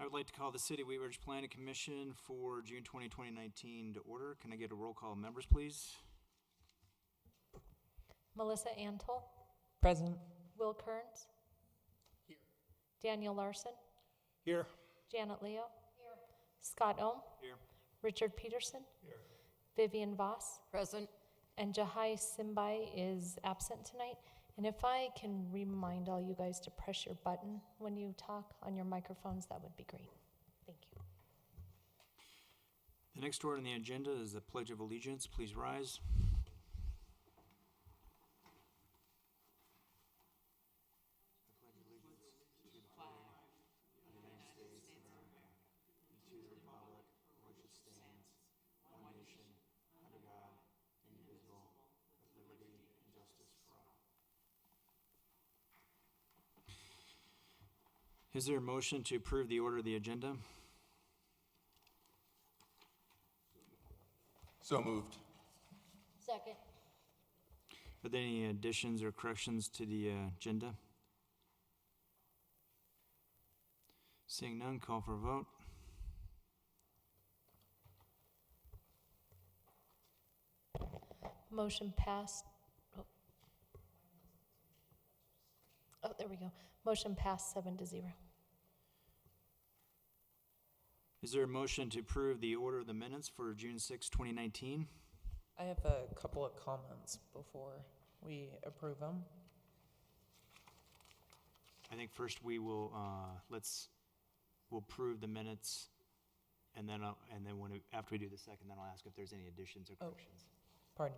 I would like to call the City of Wheat Ridge Planning Commission for June 2019 to order. Can I get a roll call of members, please? Melissa Antle, Present. Will Kearns. Here. Daniel Larson, Here. Janet Leo. Here. Scott Ohm, Here. Richard Peterson. Here. Vivian Voss. Present. And Jahai Simbai is absent tonight. And if I can remind all you guys to press your button when you talk on your microphones, that would be great. Thank you. The next order on the agenda is the Pledge of Allegiance. Please rise. Is there a motion to approve the order of the agenda? So moved. Second. Are there any additions or corrections to the agenda? Seeing none, call for a vote. Motion passed. Oh, there we go. Motion passed 7-0. Is there a motion to approve the order of the minutes for June 6, 2019? I have a couple of comments before we approve them. I think first we will, we'll approve the minutes, and then after we do the second, then I'll ask if there's any additions or Oh. corrections. Pardon.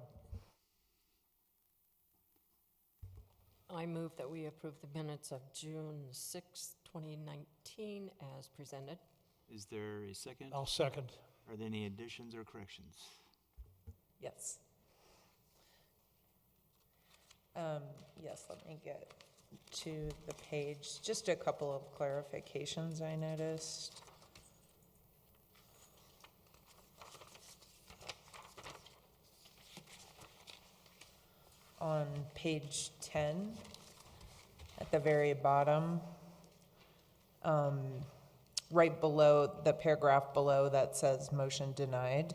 I move that we approve the minutes of June 6, 2019 as presented. Is there a second? I'll second. Are there any additions or corrections? Yes. Yes, let me get to the page. Just a couple of clarifications I noticed. On page 10, at the very bottom, right below the paragraph below that says motion denied,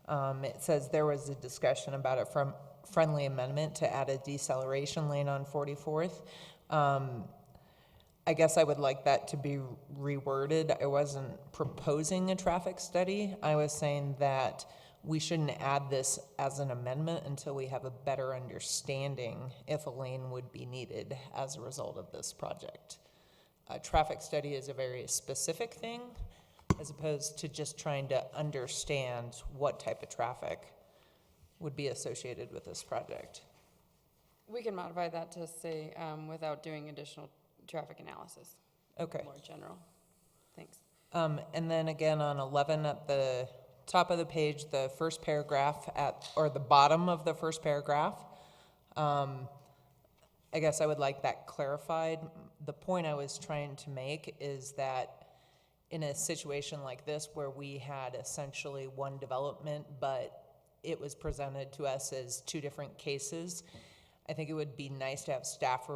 it says there was a discussion about a friendly amendment to add a deceleration lane on 44th. I guess I would like that to be reworded. I wasn't proposing a traffic study. I was saying that we shouldn't add this as an amendment until we have a better understanding if a lane would be needed as a result of this project. A traffic study is a very specific thing, as opposed to just trying to understand what type of traffic would be associated with this project. We can modify that to say without doing additional traffic analysis. Okay. More general. Thanks. And then again on 11 at the top of the page, the first paragraph or the bottom of the first paragraph, I guess I would like that clarified. The point I was trying to make is that in a situation like this where we had essentially one development, but it was presented to us as two different cases, I think it would be nice to have staff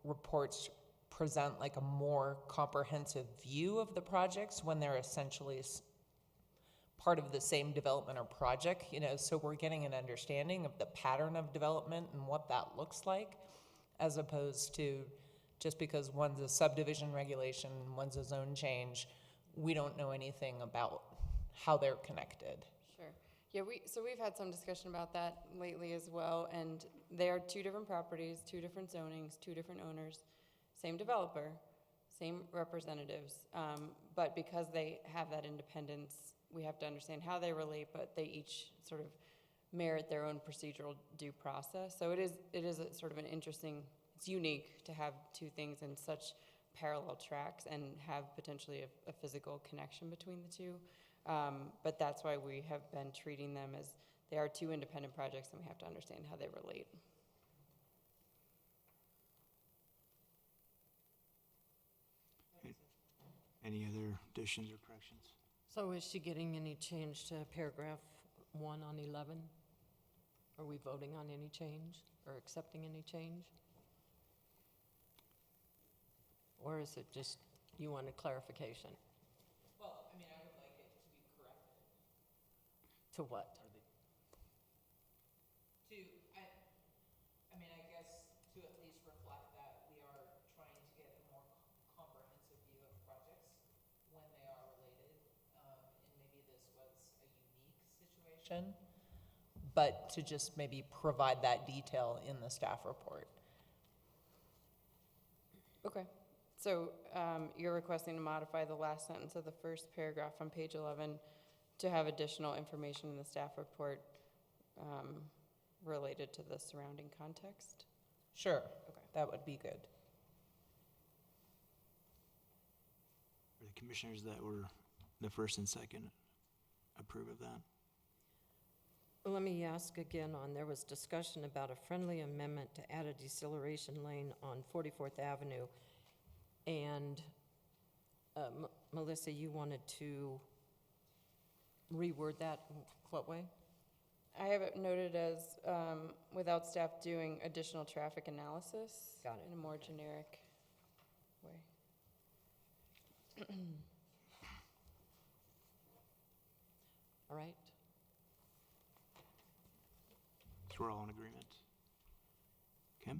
reports present like a more comprehensive view of the projects when they're essentially part of the same development or project, so we're getting an understanding of the pattern of development and what that looks like, as opposed to just because one's a subdivision regulation, one's a zone change, we don't know anything about how they're connected. Sure. Yeah, we've had some discussion about that lately as well, and they are two different properties, two different zonings, two different owners, same developer, same representatives, but because they have that independence, we have to understand how they relate, but they each sort of merit their own procedural due process. So it is a sort of an interesting, it's unique to have two things in such parallel tracks and have potentially a physical connection between the two. But that's why we have been treating them as they are two independent projects, and we have to understand how they relate. Any other additions or corrections? So is she getting any change to paragraph 1 on 11? Are we voting on any change or accepting any change? Or is it just you want a clarification? To what? I mean, I guess to at least reflect that we are trying to get a more comprehensive view of projects when they are related. And maybe this was a unique situation, but to just maybe provide that detail in the staff report. Okay, so you're requesting to modify the last sentence of the first paragraph on page 11 to have additional information in the staff report related to the surrounding context? Sure, Okay. that would be good. Are the commissioners that were the first and second approve of that? Let me ask again on, there was discussion about a friendly amendment to add a deceleration lane on 44th Avenue. And Melissa, you wanted to reword that, what way? I have it noted as without staff doing additional traffic analysis. Got it, in a more generic way. All right. So we're all in agreement? Okay.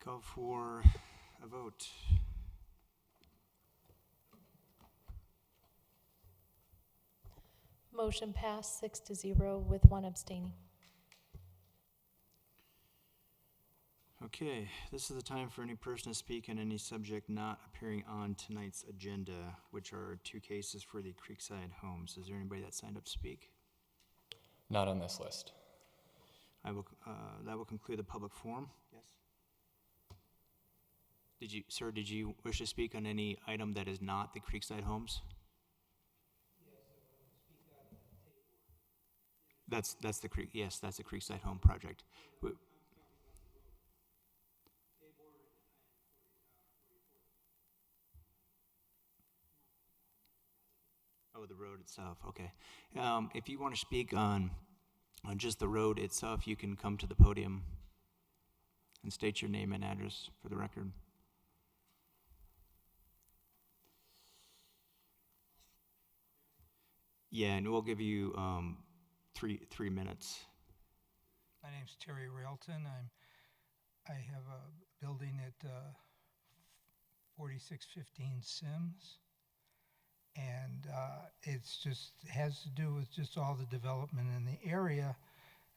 Call for a vote. Motion passed 6-0 with 1 abstaining. Okay, this is the time for any person to speak on any subject not appearing on tonight's agenda, which are 2 cases for the Creekside Homes. Is there anybody that signed up to speak? Not on this list. That will conclude the public forum. Yes. Sir, did you wish to speak on any item that is not the Creekside Homes? That's the Creek. Yes, that's the Creekside Home project. Oh, the road itself. Okay. If you want to speak on just the road itself, you can come to the podium and state your name and address for the record. Yeah, and we'll give you 3 minutes. My name's Terry Railton. I have a building at 4615 Sims, and it's just has to do with just all the development in the area.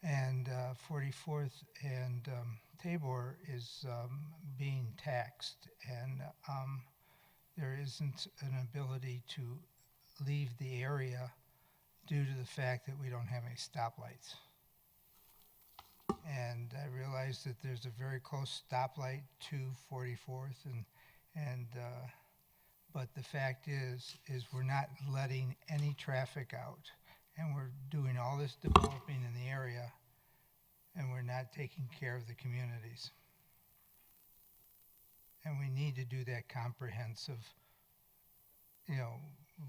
And 44th and Tabor is being taxed, and there isn't an ability to leave the area due to the fact that we don't have any stoplights. And I realize that there's a very close stoplight to 44th, but the fact is we're not letting any traffic out, and we're doing all this developing in the area, and we're not taking care of the communities. And we need to do that comprehensive,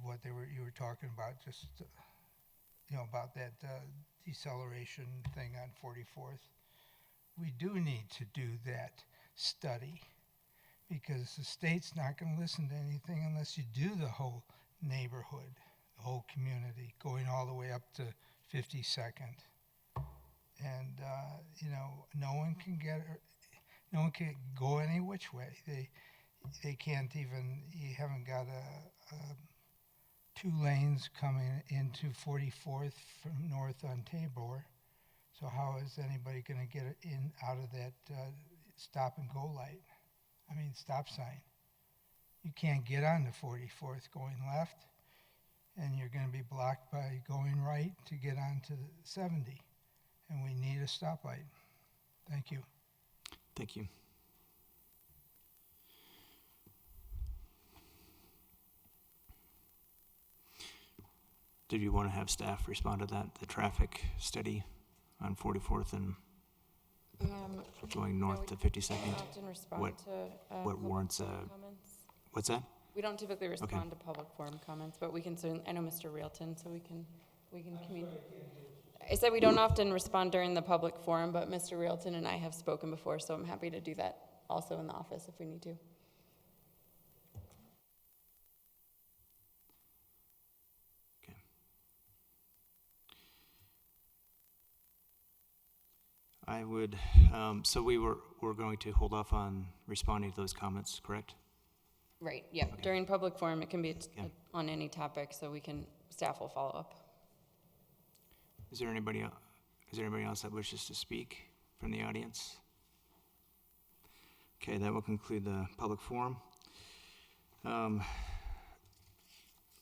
what you were talking about, just about that deceleration thing on 44th. We do need to do that study, because the state's not going to listen to anything unless you do the whole neighborhood, the whole community, going all the way up to 52nd. And no one can go any which way. They can't even. You haven't got a 2 lanes coming into 44th from north on Tabor. So how is anybody going to get in out of that stop and go light? Stop sign. You can't get onto 44th going left, and you're going to be blocked by going right to get onto 70. And we need a stoplight. Thank you. Thank you. Did you want to have staff respond to that, the traffic study on 44th and going north to 52nd? Often respond What- to what public warrants forum comments. What's that? We don't typically respond to public forum comments, but we can certainly, I know Mr. Railton, so we can communicate. I said we don't often respond during the public forum, but Mr. Railton and I have spoken before, so I'm happy to do that also in the office if we need to. Okay. I would, so we're going to hold off on responding to those comments, correct? Right, yep. During public forum, it can be Yeah. on any topic, so staff will follow up. Is there anybody else that wishes to speak from the audience? Okay, that will conclude the public forum.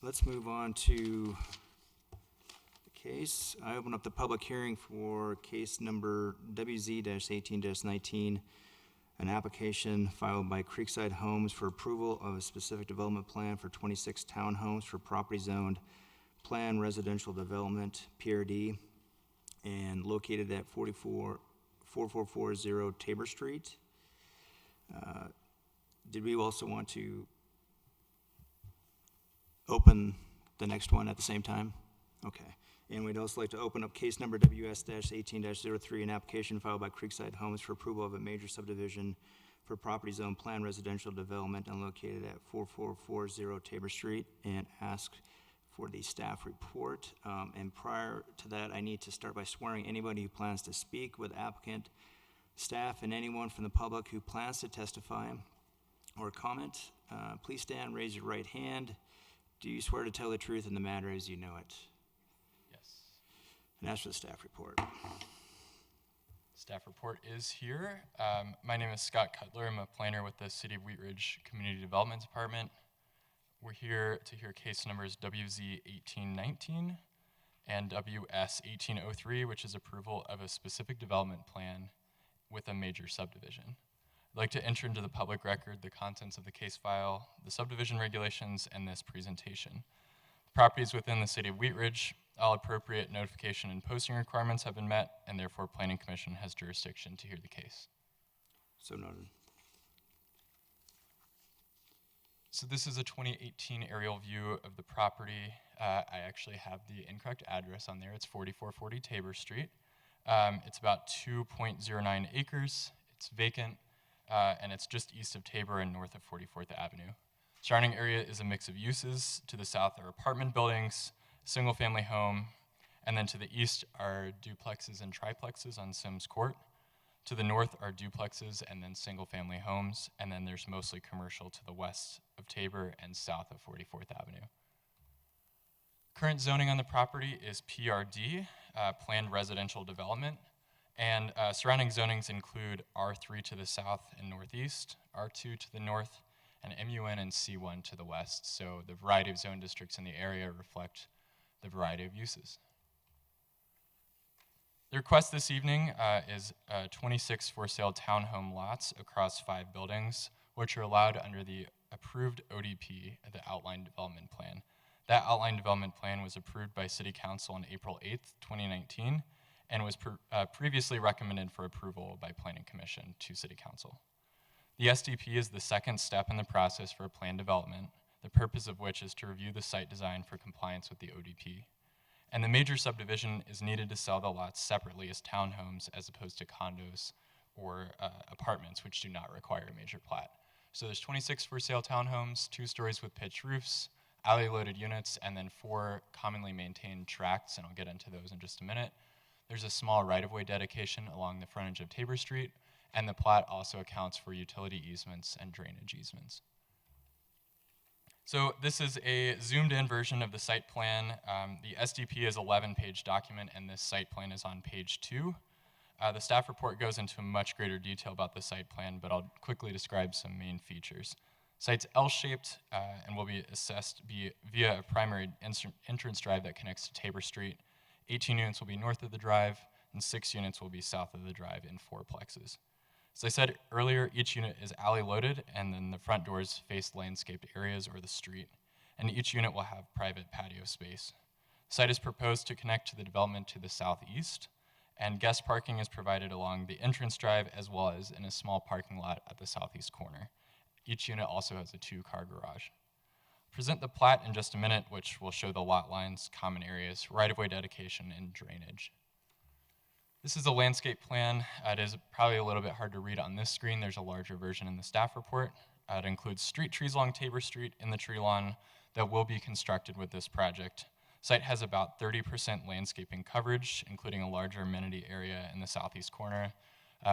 Let's move on to the case. I open up the public hearing for case number WZ-18-19, an application filed by Creekside Homes for approval of a specific development plan for 26 townhomes for property zoned Plan Residential Development, PRD, and located at 4440 Tabor Street. Did we also want to open the next one at the same time? Okay. And we'd also like to open up case number WS-18-03, an application filed by Creekside Homes for approval of a major subdivision for property zone Plan Residential Development and located at 4440 Tabor Street, and ask for the staff report. And prior to that, I need to start by swearing anybody who plans to speak with applicant, staff, and anyone from the public who plans to testify or comment. Please stand, raise your right hand. Do you swear to tell the truth in the matter as you know it? Yes. And as for the staff report. Staff report is here. My name is Scott Cutler. I'm a planner with the City of Wheat Ridge Community Development Department. We're here to hear case numbers WZ-1819 and WS-1803, which is approval of a specific development plan with a major subdivision. I'd like to enter into the public record the contents of the case file, the subdivision regulations, and this presentation. The property is within the City of Wheat Ridge. All appropriate notification and posting requirements have been met, and therefore Planning Commission has jurisdiction to hear the case. So noted. So this is a 2018 aerial view of the property. I actually have the incorrect address on there. It's 4440 Tabor Street. It's about 2.09 acres. It's vacant, and it's just east of Tabor and north of 44th Avenue. Surrounding area is a mix of uses. To the south are apartment buildings, single-family home, and then to the east are duplexes and triplexes on Sims Court. To the north are duplexes and then single-family homes, and then there's mostly commercial to the west of Tabor and south of 44th Avenue. Current zoning on the property is PRD, Planned Residential Development, and surrounding zonings include R3 to the south and northeast, R2 to the north, and MUN and C1 to the west. So the variety of zone districts in the area reflect the variety of uses. The request this evening is 26 for-sale townhome lots across 5 buildings, which are allowed under the approved ODP, the Outline Development Plan. That Outline Development Plan was approved by City Council on April 8th, 2019, and was previously recommended for approval by Planning Commission to City Council. The SDP is the second step in the process for a plan development, the purpose of which is to review the site design for compliance with the ODP. And the major subdivision is needed to sell the lots separately as townhomes as opposed to condos or apartments, which do not require a major plat. So there's 26 for sale townhomes, 2 stories with pitched roofs, alley-loaded units, and then 4 commonly maintained tracts, and I'll get into those in just a minute. There's a small right-of-way dedication along the frontage of Tabor Street, and the plat also accounts for utility easements and drainage easements. So this is a zoomed-in version of the site plan. The SDP is an 11-page document, and this site plan is on page 2. The staff report goes into much greater detail about the site plan, but I'll quickly describe some main features. Site's L-shaped and will be assessed via a primary entrance drive that connects to Tabor Street. 18 units will be north of the drive, and 6 units will be south of the drive in 4 plexes. As I said earlier, each unit is alley-loaded, and then the front doors face landscaped areas or the street, and each unit will have private patio space. The site is proposed to connect to the development to the southeast, and guest parking is provided along the entrance drive as well as in a small parking lot at the southeast corner. Each unit also has a 2-car garage. I'll present the plat in just a minute, which will show the lot lines, common areas, right-of-way dedication, and drainage. This is a landscape plan. It is probably a little bit hard to read on this screen. There's a larger version in the staff report. It includes street trees along Tabor Street in the tree lawn that will be constructed with this project. Site has about 30% landscaping coverage, including a larger amenity area in the southeast corner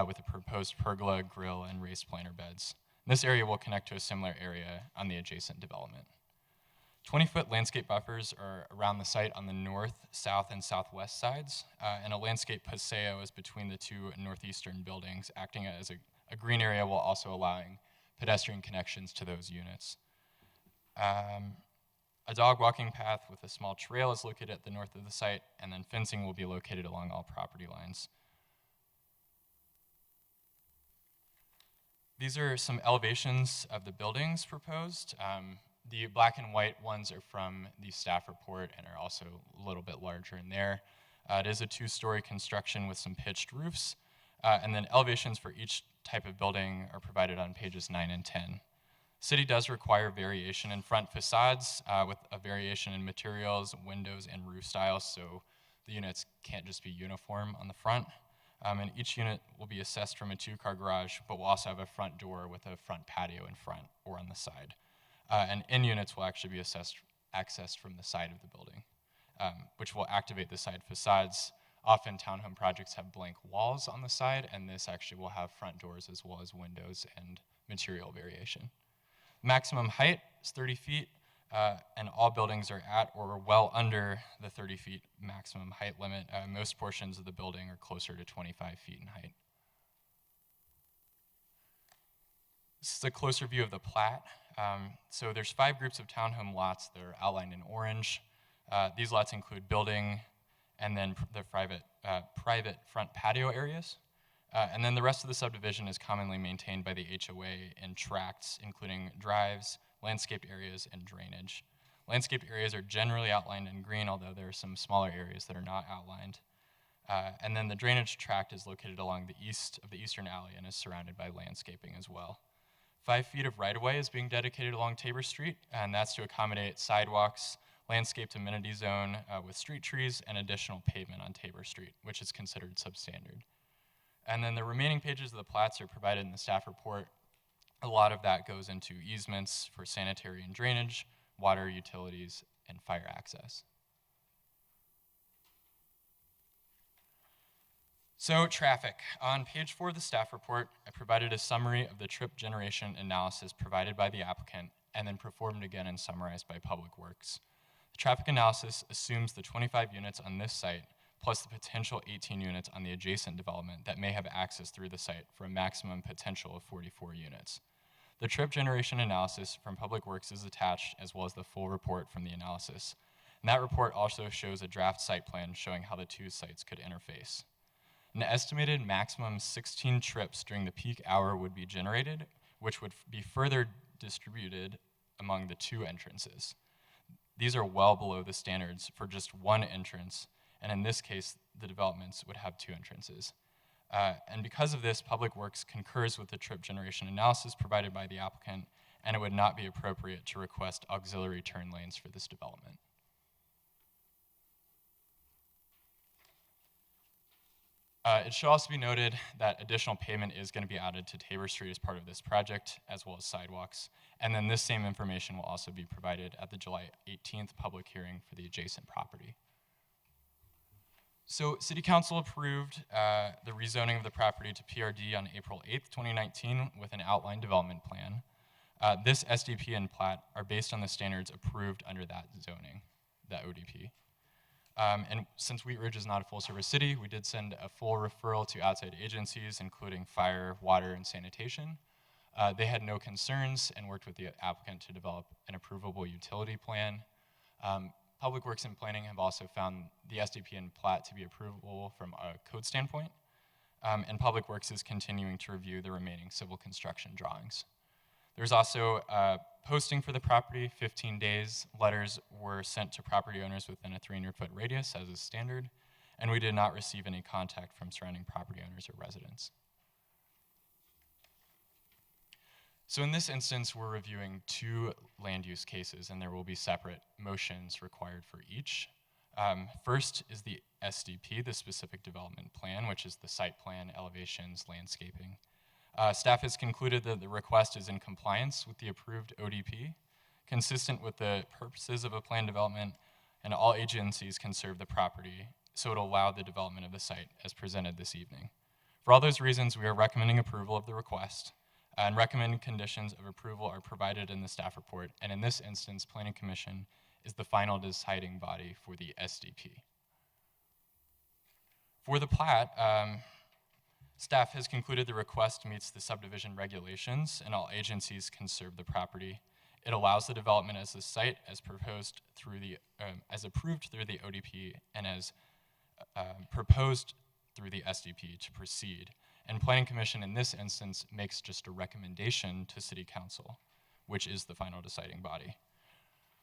with a proposed pergola, grill, and raised planter beds. This area will connect to a similar area on the adjacent development. 20-foot landscape buffers are around the site on the north, south, and southwest sides, and a landscape paseo is between the two northeastern buildings, acting as a green area while also allowing pedestrian connections to those units. A dog walking path with a small trail is located at the north of the site, and then fencing will be located along all property lines. These are some elevations of the buildings proposed. The black and white ones are from the staff report and are also a little bit larger in there. It is a 2-story construction with some pitched roofs, and then elevations for each type of building are provided on pages 9 and 10. City does require variation in front facades with a variation in materials, windows, and roof styles, so the units can't just be uniform on the front. And each unit will be assessed from a 2-car garage, but will also have a front door with a front patio in front or on the side. And in units will actually be accessed from the side of the building, which will activate the side facades. Often townhome projects have blank walls on the side, and this actually will have front doors as well as windows and material variation. Maximum height is 30 feet, and all buildings are at or well under the 30 feet maximum height limit. Most portions of the building are closer to 25 feet in height. This is a closer view of the plat. So there's 5 groups of townhome lots that are outlined in orange. These lots include building and then the private front patio areas. And then the rest of the subdivision is commonly maintained by the HOA in tracts, including drives, landscaped areas, and drainage. Landscaped areas are generally outlined in green, although there are some smaller areas that are not outlined. And then the drainage tract is located along the east of the eastern alley and is surrounded by landscaping as well. 5 feet of right-of-way is being dedicated along Tabor Street, and that's to accommodate sidewalks, landscaped amenity zone with street trees, and additional pavement on Tabor Street, which is considered substandard. And then the remaining pages of the plats are provided in the staff report. A lot of that goes into easements for sanitary and drainage, water, utilities, and fire access. So traffic. On page 4 of the staff report, I provided a summary of the trip generation analysis provided by the applicant and then performed again and summarized by Public Works. The traffic analysis assumes the 25 units on this site plus the potential 18 units on the adjacent development that may have access through the site for a maximum potential of 44 units. The trip generation analysis from Public Works is attached, as well as the full report from the analysis. And that report also shows a draft site plan showing how the 2 sites could interface. An estimated maximum 16 trips during the peak hour would be generated, which would be further distributed among the 2 entrances. These are well below the standards for just 1 entrance, and in this case, the developments would have 2 entrances. And because of this, Public Works concurs with the trip generation analysis provided by the applicant, and it would not be appropriate to request auxiliary turn lanes for this development. It should also be noted that additional pavement is going to be added to Tabor Street as part of this project, as well as sidewalks. And then this same information will also be provided at the July 18th public hearing for the adjacent property. So City Council approved the rezoning of the property to PRD on April 8th, 2019 with an outline development plan. This SDP and plat are based on the standards approved under that zoning, that ODP. And since Wheat Ridge is not a full-service city, we did send a full referral to outside agencies, including fire, water, and sanitation. They had no concerns and worked with the applicant to develop an approvable utility plan. Public Works and Planning have also found the SDP and plat to be approvable from a code standpoint, and Public Works is continuing to review the remaining civil construction drawings. There's also a posting for the property, 15 days. Letters were sent to property owners within a 300-foot radius as is standard, and we did not receive any contact from surrounding property owners or residents. So in this instance, we're reviewing 2 land use cases, and there will be separate motions required for each. First is the SDP, the specific development plan, which is the site plan, elevations, landscaping. Staff has concluded that the request is in compliance with the approved ODP. Consistent with the purposes of a plan development, and all agencies can serve the property, so it'll allow the development of the site as presented this evening. For all those reasons, we are recommending approval of the request, and recommended conditions of approval are provided in the staff report, and in this instance, Planning Commission is the final deciding body for the SDP. For the plat, staff has concluded the request meets the subdivision regulations and all agencies can serve the property. It allows the development as a site as proposed through the, as approved through the ODP and as proposed through the SDP to proceed. And Planning Commission in this instance makes just a recommendation to City Council, which is the final deciding body.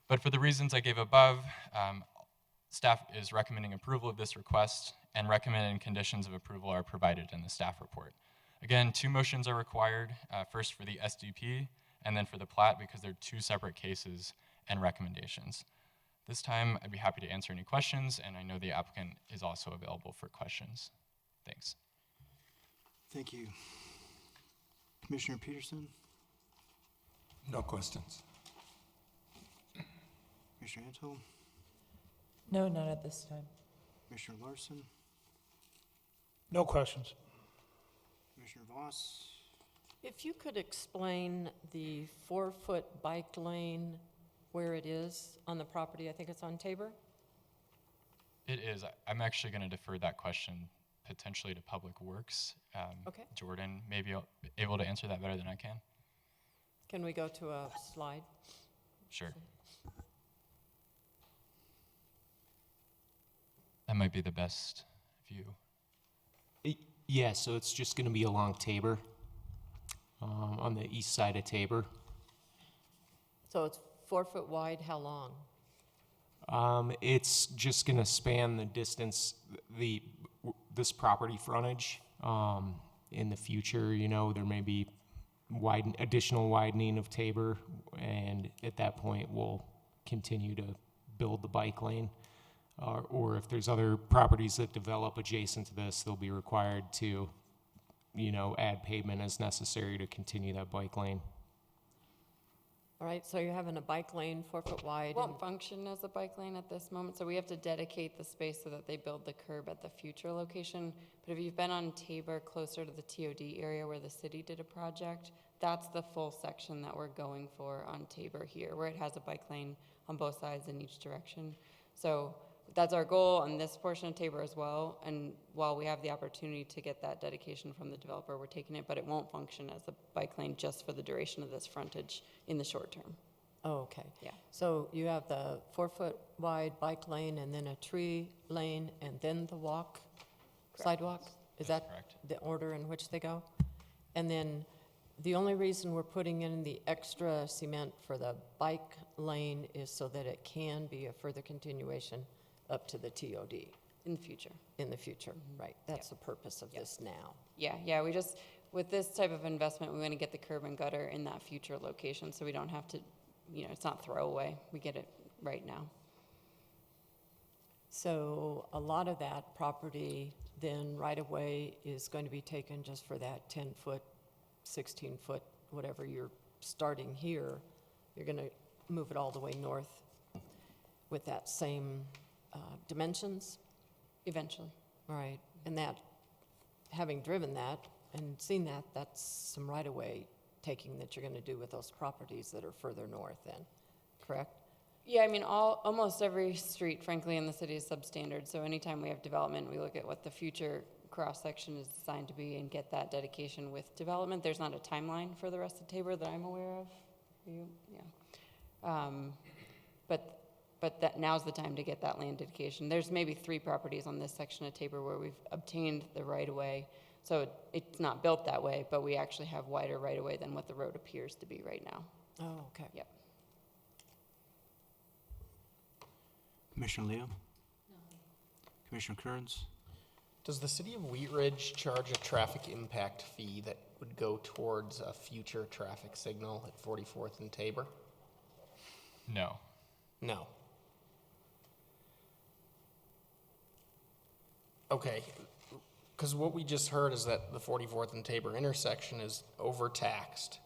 But for the reasons I gave above, staff is recommending approval of this request, and recommended conditions of approval are provided in the staff report. Again, 2 motions are required, first for the SDP and then for the plat, because they're 2 separate cases and recommendations. This time, I'd be happy to answer any questions, and I know the applicant is also available for questions. Thanks. Thank you. Commissioner Peterson? No questions. Commissioner Antle? No, not at this time. Commissioner Larson? No questions. Commissioner Voss? If you could explain the 4-foot bike lane, where it is on the property, I think it's on Tabor? It is. I'm actually going to defer that question potentially to Public Works. Okay. Jordan may be able to answer that better than I can. Can we go to a slide? Sure. That might be the best view. Yeah, so it's just going to be along Tabor, on the east side of Tabor. So it's 4 foot wide, how long? It's just going to span the distance, this property frontage. In the future, you know, there may be additional widening of Tabor, and at that point, we'll continue to build the bike lane. Or if there's other properties that develop adjacent to this, they'll be required to, you know, add pavement as necessary to continue that bike lane. All right, so you're having a bike lane 4 foot wide. It won't function as a bike lane at this moment, so we have to dedicate the space so that they build the curb at the future location. But if you've been on Tabor, closer to the TOD area where the city did a project, that's the full section that we're going for on Tabor here, where it has a bike lane on both sides in each direction. So that's our goal on this portion of Tabor as well, and while we have the opportunity to get that dedication from the developer, we're taking it, but it won't function as a bike lane just for the duration of this frontage in the short term. Oh, okay. Yeah. So you have the 4 foot wide bike lane and then a tree lane and then the sidewalk? Is that correct. the order in which they go? And then the only reason we're putting in the extra cement for the bike lane is so that it can be a further continuation up to the TOD In the future. in the future, right? That's the purpose of this now. Yeah, we just, with this type of investment, we want to get the curb and gutter in that future location, so we don't have to, you know, it's not throwaway. We get it right now. So a lot of that property then right away is going to be taken just for that 10-foot, 16-foot, whatever you're starting here. You're going to move it all the way north with that same dimensions? Eventually. Right, and that, having driven that and seen that, that's some right-of-way taking that you're going to do with those properties that are further north then, correct? Yeah, I mean, almost every street, frankly, in the city is substandard. So anytime we have development, we look at what the future cross-section is designed to be and get that dedication with development. There's not a timeline for the rest of Tabor that I'm aware of. You? Yeah. But that now's the time to get that land dedication. There's maybe 3 properties on this section of Tabor where we've obtained the right-of-way. So it's not built that way, but we actually have wider right-of-way than what the road appears to be right now. Oh, okay. Yep. Commissioner Leo? Commissioner Kearns? Does the city of Wheat Ridge charge a traffic impact fee that would go towards a future traffic signal at 44th and Tabor? No. No. Okay, because what we just heard is that the 44th and Tabor intersection is overtaxed.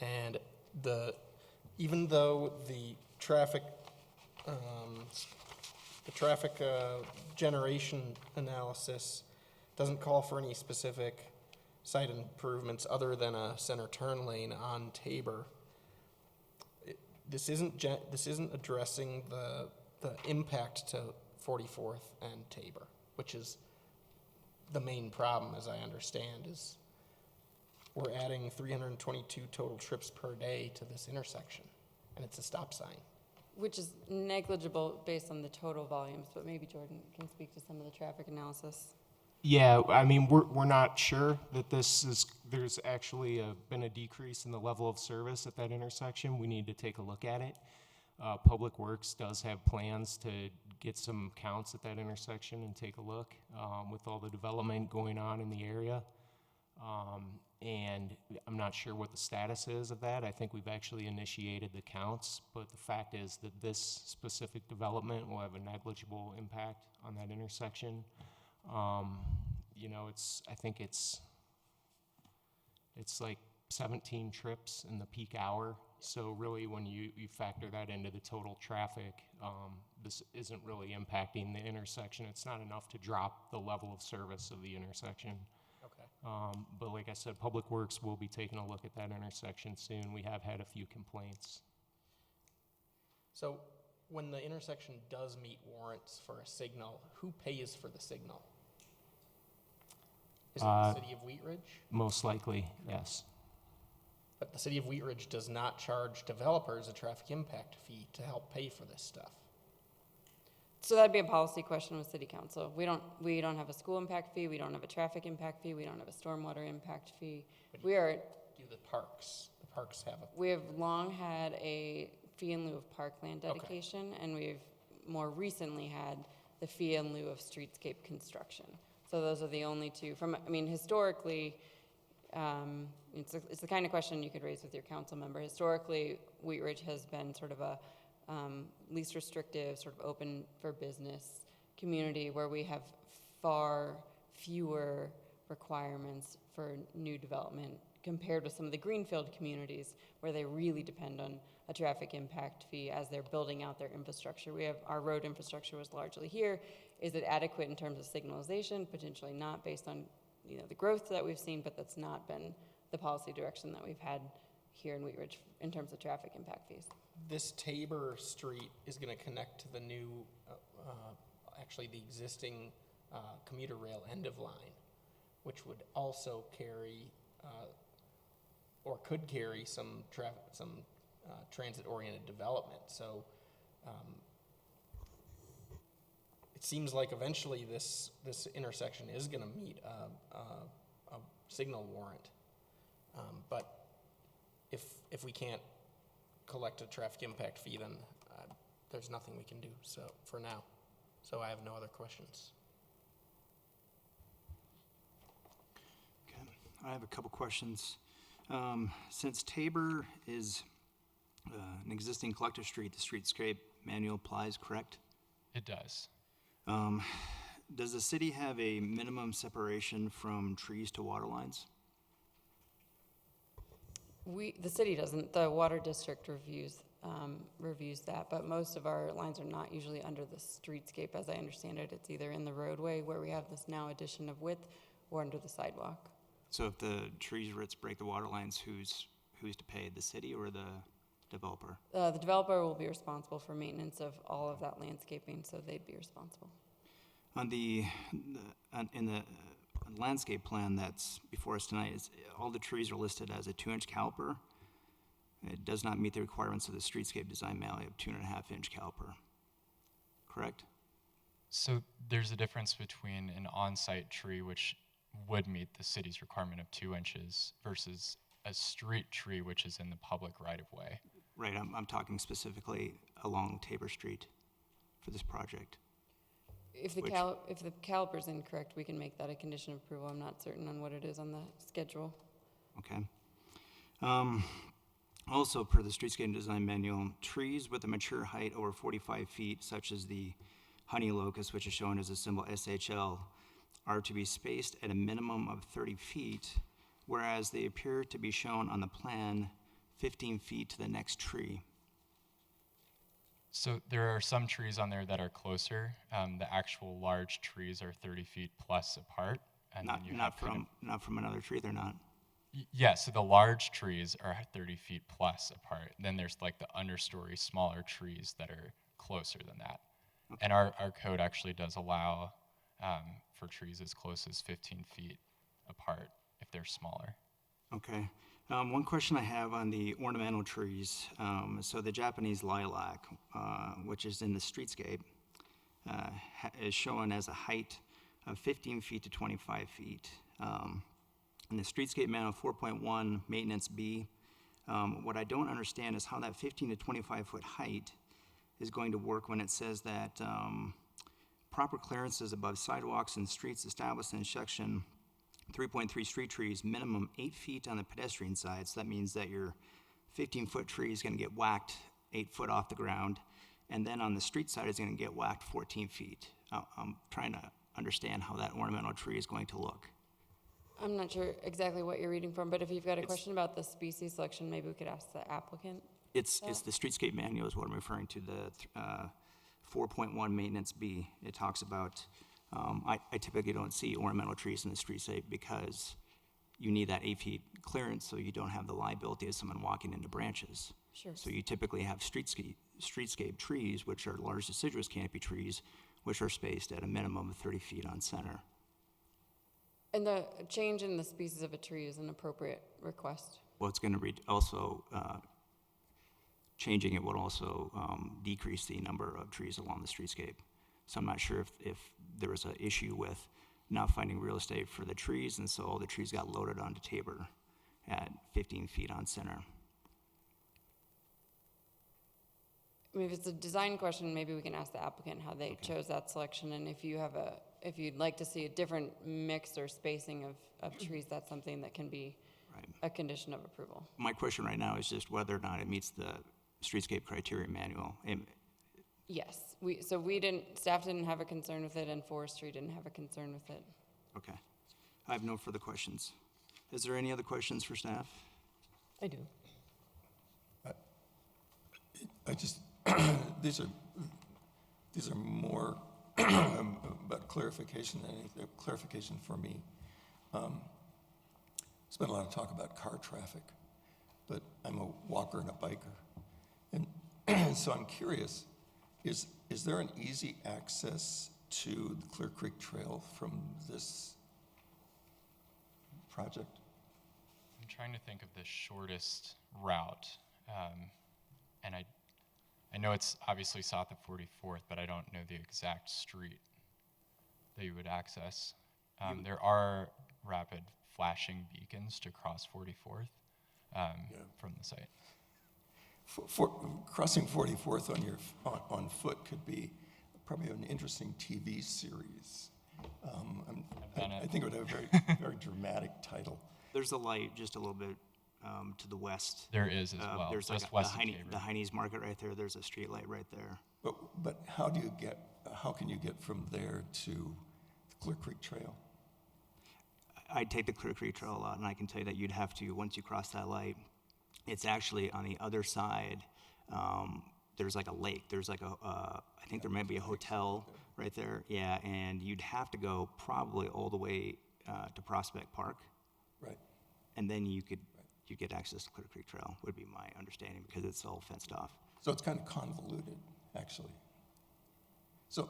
And even though the traffic The traffic generation analysis doesn't call for any specific site improvements other than a center turn lane on Tabor. This isn't addressing the impact to 44th and Tabor, which is the main problem, as I understand, is we're adding 322 total trips per day to this intersection, and it's a stop sign. Which is negligible based on the total volumes, but maybe Jordan can speak to some of the traffic analysis. Yeah, I mean, we're not sure that there's actually been a decrease in the level of service at that intersection. We need to take a look at it. Public Works does have plans to get some counts at that intersection and take a look with all the development going on in the area. And I'm not sure what the status is of that. I think we've actually initiated the counts, but the fact is that this specific development will have a negligible impact on that intersection. You know, I think it's like 17 trips in the peak hour. So really, when you factor that into the total traffic, this isn't really impacting the intersection. It's not enough to drop the level of service of the intersection. Okay. But like I said, Public Works will be taking a look at that intersection soon. We have had a few complaints. So when the intersection does meet warrants for a signal, who pays for the signal? Is it the city of Wheat Ridge? Most likely, yes. But the city of Wheat Ridge does not charge developers a traffic impact fee to help pay for this stuff. So that'd be a policy question with city council. We don't have a school impact fee, we don't have a traffic impact fee, we don't have a stormwater impact fee. Do the parks? The parks have a. We have long had a fee in lieu of parkland dedication, and we've more recently had the fee in lieu of streetscape construction. So those are the only two. Historically, it's the kind of question you could raise with your council member. Historically, Wheat Ridge has been sort of a least restrictive, sort of open for business community where we have far fewer requirements for new development compared with some of the greenfield communities where they really depend on a traffic impact fee as they're building out their infrastructure. Our road infrastructure was largely here. Is it adequate in terms of signalization? Potentially not, based on the growth that we've seen, but that's not been the policy direction that we've had here in Wheat Ridge in terms of traffic impact fees. This Tabor Street is going to connect to the new, actually the existing commuter rail end of line, which would also carry, or could carry some transit-oriented development. So it seems like eventually this intersection is going to meet a signal warrant. But if we can't collect a traffic impact fee, then there's nothing we can do for now. So I have no other questions. Okay, I have a couple questions. Since Tabor is an existing collector street, the streetscape manual applies, correct? It does. Does the city have a minimum separation from trees to water lines? The city doesn't. The water district reviews that, but most of our lines are not usually under the streetscape. As I understand it, it's either in the roadway where we have this now addition of width, or under the sidewalk. So if the trees roots break the water lines, who's to pay, the city or the developer? The developer will be responsible for maintenance of all of that landscaping, so they'd be responsible. On in the landscape plan that's before us tonight, all the trees are listed as a 2-inch caliper. It does not meet the requirements of the streetscape design manual of 2.5-inch caliper. Correct? So there's a difference between an on-site tree, which would meet the city's requirement of 2 inches, versus a street tree, which is in the public right-of-way. Right, I'm talking specifically along Tabor Street for this project. If the caliper's incorrect, we can make that a condition of approval. I'm not certain on what it is on the schedule. Okay. Also, per the streetscape design manual, trees with a mature height over 45 feet, such as the honey locust, which is shown as a symbol SHL, are to be spaced at a minimum of 30 feet, whereas they appear to be shown on the plan 15 feet to the next tree. So there are some trees on there that are closer. The actual large trees are 30 feet plus apart. And then you have kind of- Not from another tree, they're not. Yeah, so the large trees are 30 feet plus apart. Then there's like the understory smaller trees that are closer than that. And our code actually does allow for trees as close as 15 feet apart if they're smaller. Okay. One question I have on the ornamental trees. So the Japanese lilac, which is in the streetscape, is shown as a height of 15 feet to 25 feet. In the streetscape manual 4.1 maintenance B, what I don't understand is how that 15 to 25 foot height is going to work when it says that proper clearances above sidewalks and streets established in section 3.3 street trees, minimum 8 feet on the pedestrian side. So that means that your 15-foot tree is going to get whacked 8 foot off the ground, and then on the street side is going to get whacked 14 feet. I'm trying to understand how that ornamental tree is going to look. I'm not sure exactly what you're reading from, but if you've got a question about the species selection, maybe we could ask the applicant. It's the streetscape manual is what I'm referring to, the 4.1 maintenance B. It talks about, I typically don't see ornamental trees in the streetscape because you need that 8 feet clearance so you don't have the liability of someone walking into branches. Sure. So you typically have streetscape trees, which are large deciduous canopy trees, which are spaced at a minimum of 30 feet on center. And the change in the species of a tree is an appropriate request. Well, it's going to read also, changing it would also decrease the number of trees along the streetscape. So I'm not sure if there was an issue with not finding real estate for the trees, and so all the trees got loaded onto Tabor at 15 feet on center. I mean, if it's a design question, maybe we can ask the applicant how they chose that selection, and if you'd like to see a different mix or spacing of trees, that's something that can be Right. a condition of approval. My question right now is just whether or not it meets the streetscape criteria manual. Yes, staff didn't have a concern with it, and forestry didn't have a concern with it. Okay. I have no further questions. Is there any other questions for staff? I do. I just, these are more about clarification than anything, clarification for me. There's been a lot of talk about car traffic, but I'm a walker and a biker. And so I'm curious, is there an easy access to the Clear Creek Trail from this project? I'm trying to think of the shortest route. And I know it's obviously south of 44th, but I don't know the exact street that you would access. There are rapid flashing beacons to cross 44th from the site. Crossing 44th on foot could be probably an interesting TV series. I think it would have a very, very dramatic title. There's a light just a little bit to the west. There is as well, There's just like west of the Tabor. Heine's Market right there. There's a street light right there. But how can you get from there to the Clear Creek Trail? I take the Clear Creek Trail a lot, and I can tell you that you'd have to, once you cross that light, it's actually on the other side. There's like a lake. There's like I think there might be a hotel right there. Yeah, and you'd have to go probably all the way to Prospect Park. Right. And then you get access to Clear Creek Trail, would be my understanding, because it's all fenced off. So it's kind of convoluted, actually. So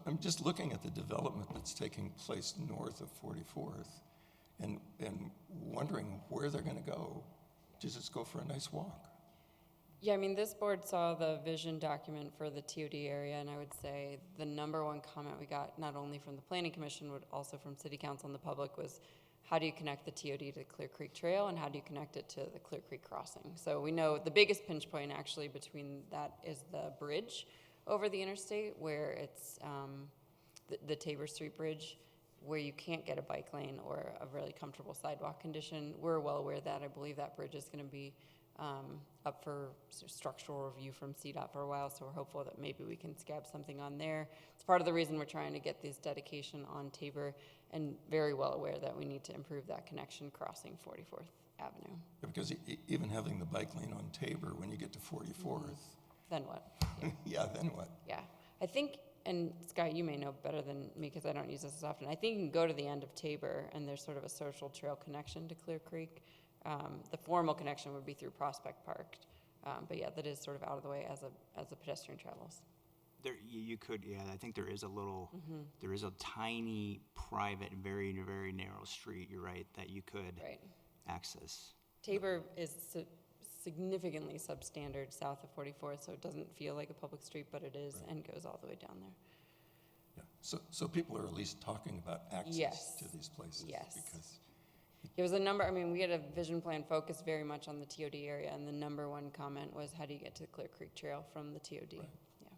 I'm just looking at the development that's taking place north of 44th and wondering where they're going to go to just go for a nice walk. Yeah, I mean, this board saw the vision document for the TOD area, and I would say the number one comment we got, not only from the Planning Commission, but also from City Council and the public, was how do you connect the TOD to the Clear Creek Trail, and how do you connect it to the Clear Creek Crossing? So we know the biggest pinch point actually between that is the bridge over the interstate, where it's the Tabor Street Bridge, where you can't get a bike lane or a really comfortable sidewalk condition. We're well aware of that. I believe that bridge is going to be up for structural review from CDOT for a while, so we're hopeful that maybe we can scab something on there. It's part of the reason we're trying to get this dedication on Tabor, and very well aware that we need to improve that connection crossing 44th Avenue. Because even having the bike lane on Tabor, when you get to 44th, then what? Yeah, then what? Yeah, I think, and Scott, you may know better than me because I don't use this as often. I think you can go to the end of Tabor and there's sort of a social trail connection to Clear Creek. The formal connection would be through Prospect Park. But yeah, that is sort of out of the way as a pedestrian travels. There, you could, yeah, I think there is a little, there is a tiny, private, very, very narrow street, you're right, that you could Right. access. Tabor is significantly substandard south of 44th, so it doesn't feel like a public street, but it is, and goes all the way down there. Yeah. So people are at least talking about access Yes. to these places. Yes. Because, It was a number, I mean, we had a vision plan focused very much on the TOD area, and the number one comment was, how do you get to the Clear Creek Trail from the TOD? Right. Yeah.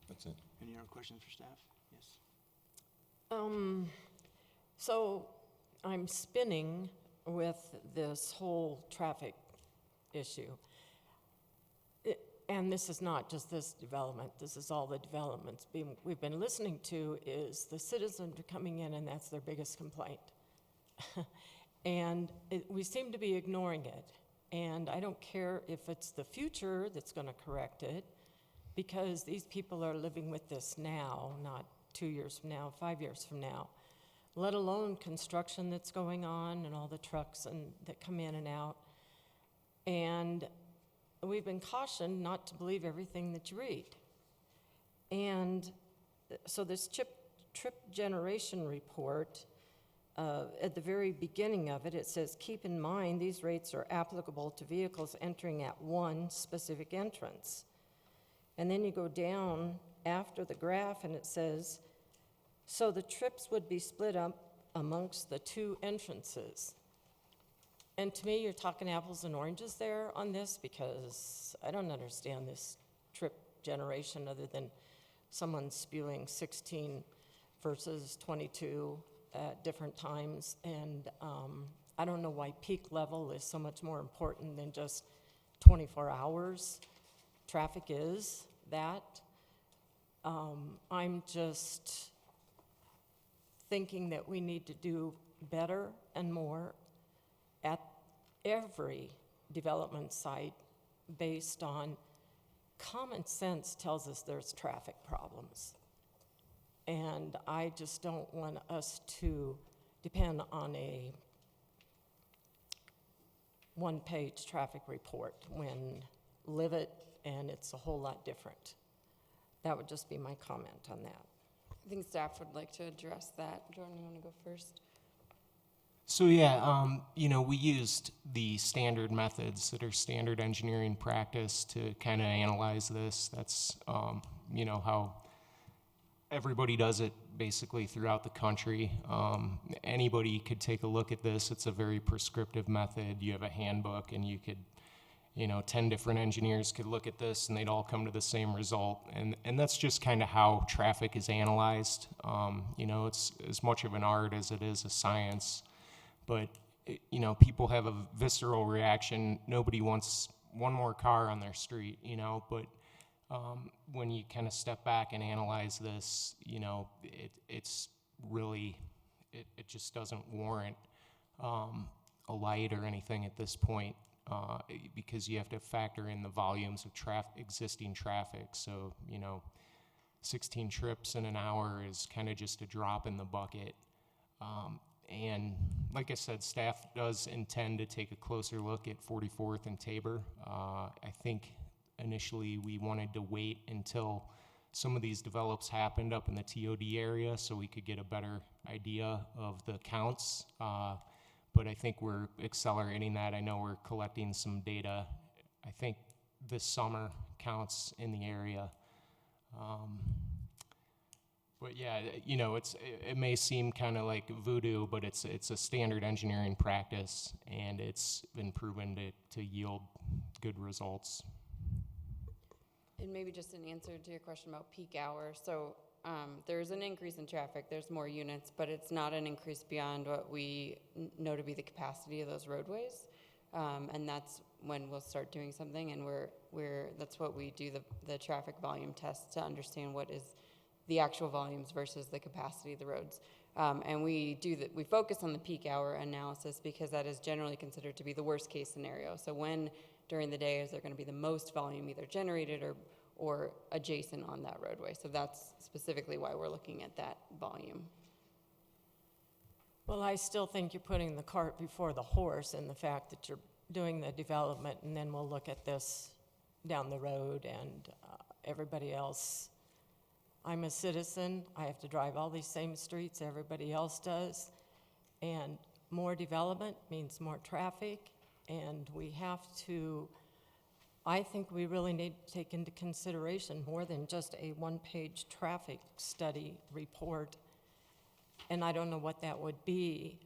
that's it. Any other questions for staff? Yes. So I'm spinning with this whole traffic issue. And this is not just this development, this is all the developments we've been listening to is the citizens are coming in and that's their biggest complaint. And we seem to be ignoring it. And I don't care if it's the future that's gonna correct it, because these people are living with this now, not 2 years from now, 5 years from now, let alone construction that's going on and all the trucks that come in and out. And we've been cautioned not to believe everything that you read. And so this trip generation report, at the very beginning of it, it says, keep in mind these rates are applicable to vehicles entering at one specific entrance. And then you go down after the graph and it says, so the trips would be split up amongst the two entrances. And to me, you're talking apples and oranges there on this, because I don't understand this trip generation other than someone spewing 16 versus 22 at different times. And I don't know why peak level is so much more important than just 24 hours. Traffic is that. I'm just thinking that we need to do better and more at every development site based on common sense tells us there's traffic problems. And I just don't want us to depend on a one-page traffic report when live it and it's a whole lot different. That would just be my comment on that. I think staff would like to address that. Jordan, you want to go first? So yeah, we used the standard methods that are standard engineering practice to kind of analyze this. That's, how everybody does it basically throughout the country. Anybody could take a look at this. It's a very prescriptive method. You have a handbook and you could, 10 different engineers could look at this and they'd all come to the same result. And that's just kind of how traffic is analyzed. It's as much of an art as it is a science. But, people have a visceral reaction. Nobody wants one more car on their street, but when you kind of step back and analyze this, it's really, it just doesn't warrant a light or anything at this point, because you have to factor in the volumes of existing traffic. So, 16 trips in an hour is kind of just a drop in the bucket. And like I said, staff does intend to take a closer look at 44th and Tabor. I think initially we wanted to wait until some of these develops happened up in the TOD area so we could get a better idea of the counts. But I think we're accelerating that. I know we're collecting some data, I think this summer, counts in the area. But yeah, it may seem kind of like voodoo, but it's a standard engineering practice, and it's been proven to yield good results. And maybe just an answer to your question about peak hour. So there's an increase in traffic, there's more units, but it's not an increase beyond what we know to be the capacity of those roadways. And that's when we'll start doing something, and that's what we do the traffic volume test to understand what is the actual volumes versus the capacity of the roads. And we focus on the peak hour analysis because that is generally considered to be the worst case scenario. So when during the day is there going to be the most volume either generated or adjacent on that roadway. So that's specifically why we're looking at that volume. Well, I still think you're putting the cart before the horse in the fact that you're doing the development, and then we'll look at this down the road and everybody else. I'm a citizen. I have to drive all these same streets everybody else does. And more development means more traffic, and we have to, I think we really need to take into consideration more than just a one-page traffic study report. And I don't know what that would be,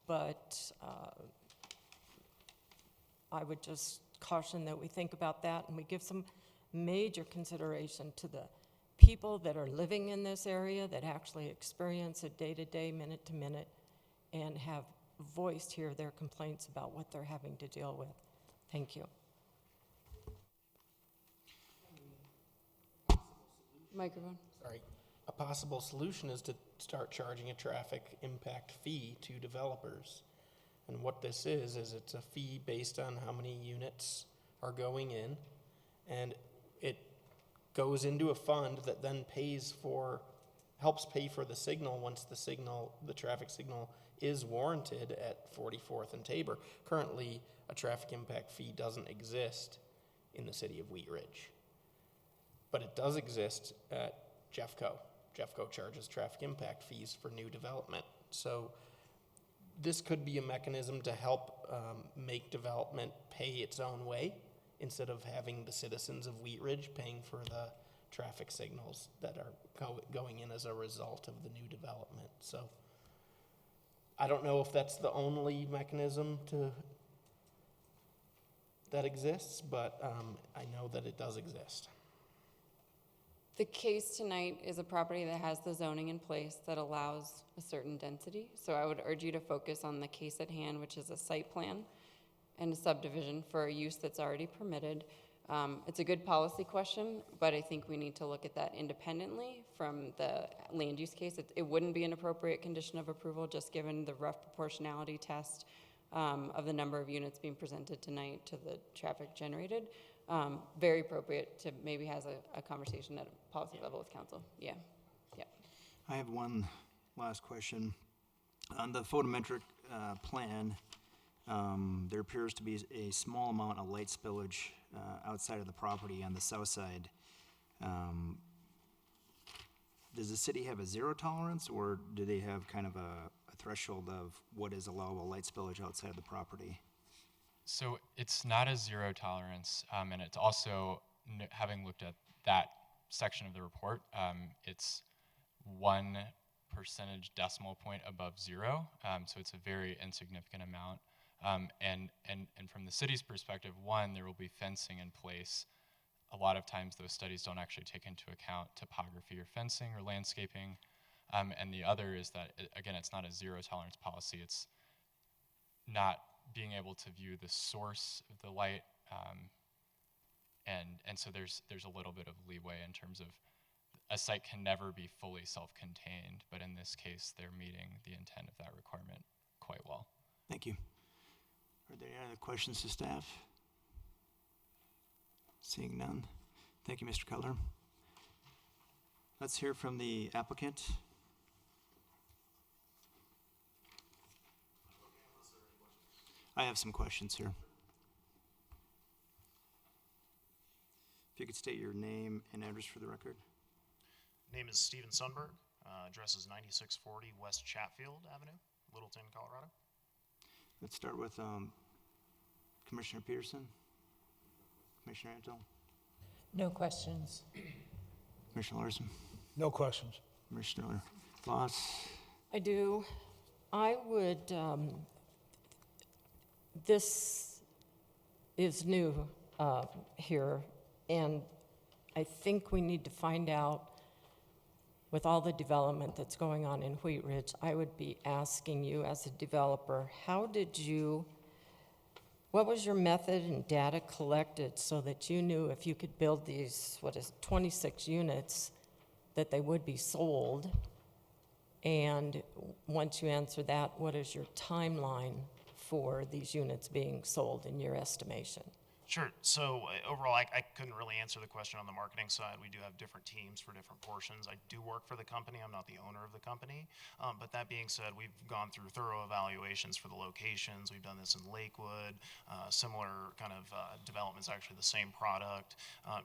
but I would just caution that we think about that and we give some major consideration to the people that are living in this area that actually experience it day to day, minute to minute, and have voiced here their complaints about what they're having to deal with. Thank you. Microphone. Sorry. A possible solution is to start charging a traffic impact fee to developers. And what this is it's a fee based on how many units are going in, and it goes into a fund that then helps pay for the signal once the traffic signal is warranted at 44th and Tabor. Currently, a traffic impact fee doesn't exist in the city of Wheat Ridge, but it does exist at Jeffco. Jeffco charges traffic impact fees for new development. So this could be a mechanism to help make development pay its own way instead of having the citizens of Wheat Ridge paying for the traffic signals that are going in as a result of the new development. So I don't know if that's the only mechanism that exists, but I know that it does exist. The case tonight is a property that has the zoning in place that allows a certain density. So I would urge you to focus on the case at hand, which is a site plan and a subdivision for a use that's already permitted. It's a good policy question, but I think we need to look at that independently from the land use case. It wouldn't be an appropriate condition of approval, just given the rough proportionality test of the number of units being presented tonight to the traffic generated. Very appropriate to maybe have a conversation at a policy level with council. Yeah. I have one last question. On the photometric plan, there appears to be a small amount of light spillage outside of the property on the south side. Does the city have a zero tolerance, or do they have kind of a threshold of what is allowable light spillage outside of the property? So it's not a zero tolerance, and it's also, having looked at that section of the report, it's 1 percentage decimal point above zero, so it's a very insignificant amount. And from the city's perspective, one, there will be fencing in place. A lot of times those studies don't actually take into account topography or fencing or landscaping. And the other is that, again, it's not a zero tolerance policy. It's not being able to view the source of the light, and so there's a little bit of leeway in terms of a site can never be fully self-contained, but in this case, they're meeting the intent of that requirement quite well. Thank you. Are there any other questions to staff? Seeing none. Thank you, Mr. Cutler. Let's hear from the applicant. I have some questions here. If you could state your name and address for the record. Name is Steven Sundberg. Address is 9640 West Chatfield Avenue, Littleton, Colorado. Let's start with Commissioner Peterson. Commissioner Antle. No questions. Commissioner Larson. No questions. Commissioner Voss. I do. I would, this is new here, and I think we need to find out, with all the development that's going on in Wheat Ridge, I would be asking you as a developer, what was your method and data collected so that you knew if you could build these, 26 units, that they would be sold? And once you answer that, what is your timeline for these units being sold in your estimation? Sure. So overall, I couldn't really answer the question on the marketing side. We do have different teams for different portions. I do work for the company. I'm not the owner of the company. But that being said, we've gone through thorough evaluations for the locations. We've done this in Lakewood, similar kind of developments, actually the same product.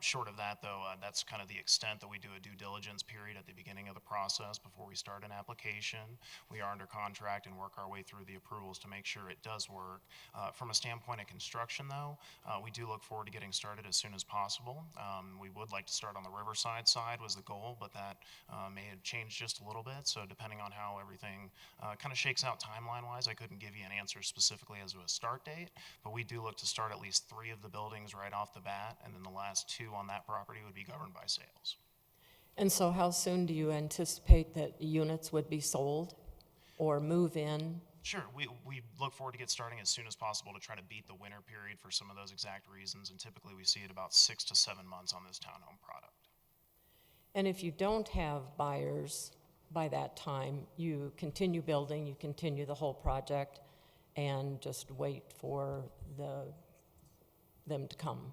Short of that, though, that's kind of the extent that we do a due diligence period at the beginning of the process before we start an application. We are under contract and work our way through the approvals to make sure it does work. From a standpoint of construction, though, we do look forward to getting started as soon as possible. We would like to start on the Riverside side was the goal, but that may have changed just a little bit. So depending on how everything kind of shakes out timeline-wise, I couldn't give you an answer specifically as to a start date, but we do look to start at least 3 of the buildings right off the bat, and then the last 2 on that property would be governed by sales. And so how soon do you anticipate that units would be sold or move in? Sure, we look forward to get starting as soon as possible to try to beat the winter period for some of those exact reasons, and typically we see it about 6 to 7 months on this townhome product. And if you don't have buyers by that time, you continue building, you continue the whole project, and just wait for them to come.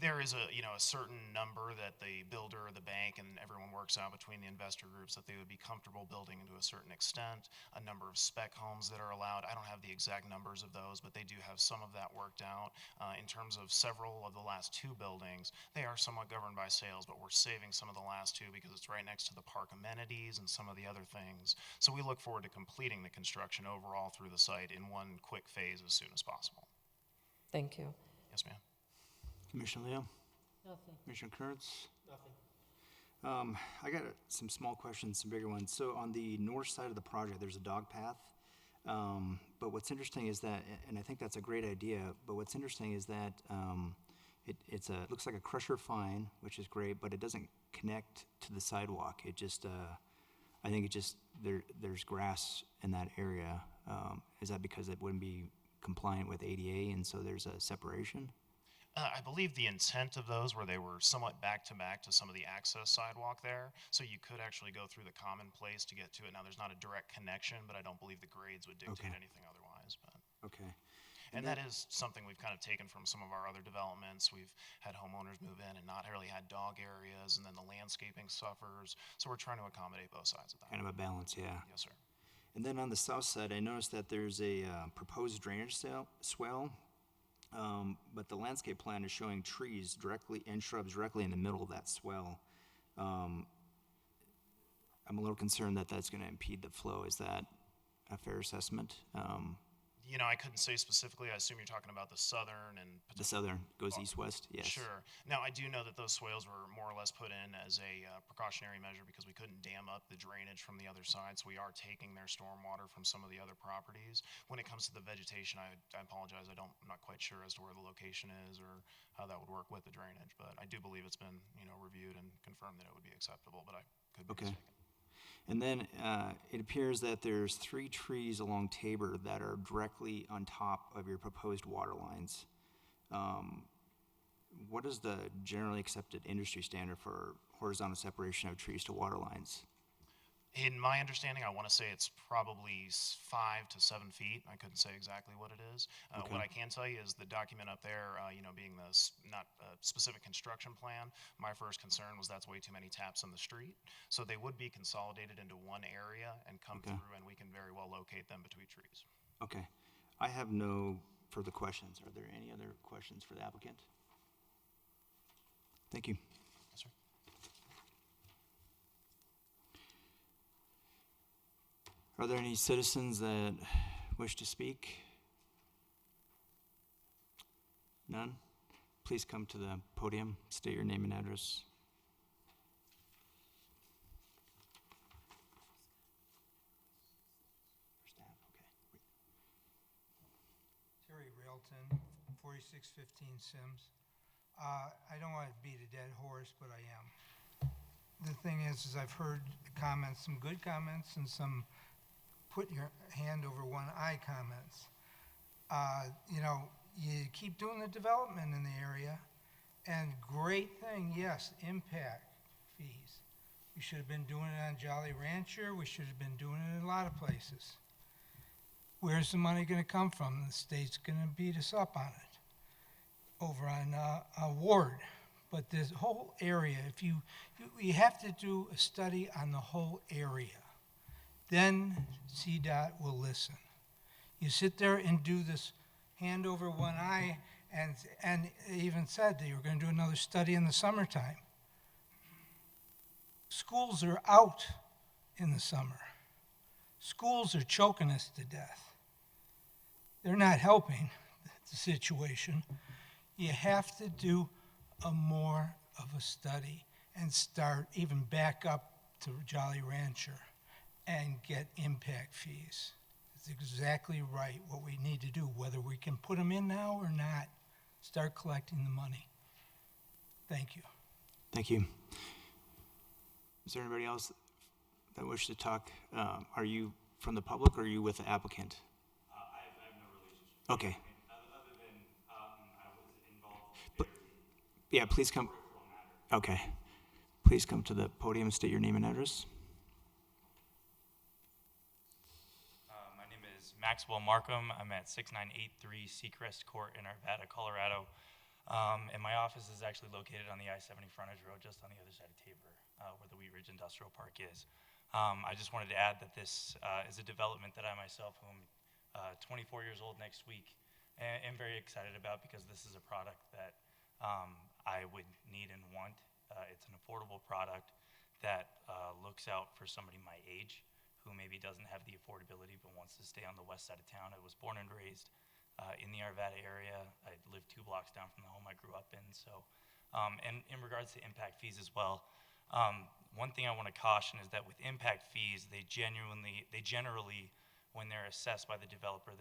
There is a certain number that the builder, the bank, and everyone works out between the investor groups that they would be comfortable building to a certain extent, a number of spec homes that are allowed. I don't have the exact numbers of those, but they do have some of that worked out. In terms of several of the last 2 buildings, they are somewhat governed by sales, but we're saving some of the last 2 because it's right next to the park amenities and some of the other things. So we look forward to completing the construction overall through the site in one quick phase as soon as possible. Thank you. Yes, ma'am. Commissioner Leo? Nothing. Commissioner Kurtz? Nothing. I got some small questions, some bigger ones. So on the north side of the project, there's a dog path. But what's interesting is that, and I think that's a great idea, but what's interesting is that it looks like a crusher fine, which is great, but it doesn't connect to the sidewalk. It just, I think it just, there's grass in that area. Is that because it wouldn't be compliant with ADA and so there's a separation? I believe the intent of those were they were somewhat back-to-back to some of the access sidewalk there, so you could actually go through the common place to get to it. Now, there's not a direct connection, but I don't believe the grades would dictate Okay. anything otherwise. But. Okay. And that is something we've kind of taken from some of our other developments. We've had homeowners move in and not really had dog areas, and then the landscaping suffers, so we're trying to accommodate both sides of that. Kind of a balance, yeah. Yes, sir. And then on the south side, I noticed that there's a proposed drainage swell, but the landscape plan is showing trees directly and shrubs directly in the middle of that swell. I'm a little concerned that that's going to impede the flow. Is that a fair assessment? I couldn't say specifically. I assume you're talking about the southern and The southern goes east-west, yes. Sure. Now, I do know that those swales were more or less put in as a precautionary measure because we couldn't dam up the drainage from the other side, so we are taking their stormwater from some of the other properties. When it comes to the vegetation, I apologize. I'm not quite sure as to where the location is or how that would work with the drainage, but I do believe it's been, reviewed and confirmed that it would be acceptable, but I could be Okay. mistaken. And then it appears that there's 3 trees along Tabor that are directly on top of your proposed water lines. What is the generally accepted industry standard for horizontal separation of trees to water lines? In my understanding, I want to say it's probably 5 to 7 feet. I couldn't say exactly what it is. Okay. What I can tell you is the document up there, being the not a specific construction plan, my first concern was that's way too many taps on the street. So they would be consolidated into one area and come Okay. through, and we can very well locate them between trees. Okay. I have no further questions. Are there any other questions for the applicant? Thank you. Yes, sir. Are there any citizens that wish to speak? None? Please come to the podium, state your name and address. Terry Railton, 4615 Sims. I don't want to beat a dead horse, but I am. The thing is I've heard comments, some good comments and some put your hand over one eye comments. You keep doing the development in the area, and great thing, yes, impact fees. We should have been doing it on Jolly Rancher. We should have been doing it in a lot of places. Where's the money going to come from? The state's going to beat us up on it. over on Ward. But this whole area, you have to do a study on the whole area. Then CDOT will listen. You sit there and do this hand over one eye, and they even said they were going to do another study in the summertime. Schools are out in the summer. Schools are choking us to death. They're not helping the situation. You have to do more of a study and start even back up to Jolly Rancher and get impact fees. It's exactly right what we need to do, whether we can put them in now or not. Start collecting the money. Thank you. Thank you. Is there anybody else that wishes to talk? Are you from the public or are you with the applicant? I have no relationship. Okay. Other than I was involved But, very yeah, please come. peripheral matter. Okay. Please come to the podium and state your name and address. My name is Maxwell Markham. I'm at 6983 Seacrest Court in Arvada, Colorado. And my office is actually located on the I-70 frontage road just on the other side of Tabor, where the Wheat Ridge Industrial Park is. I just wanted to add that this is a development that I myself, who am 24 years old next week, am very excited about because this is a product that I would need and want. It's an affordable product that looks out for somebody my age who maybe doesn't have the affordability but wants to stay on the west side of town. I was born and raised in the Arvada area. I live 2 blocks down from the home I grew up in. So, and in regards to impact fees as well, one thing I want to caution is that with impact fees, they generally, when they're assessed by the developer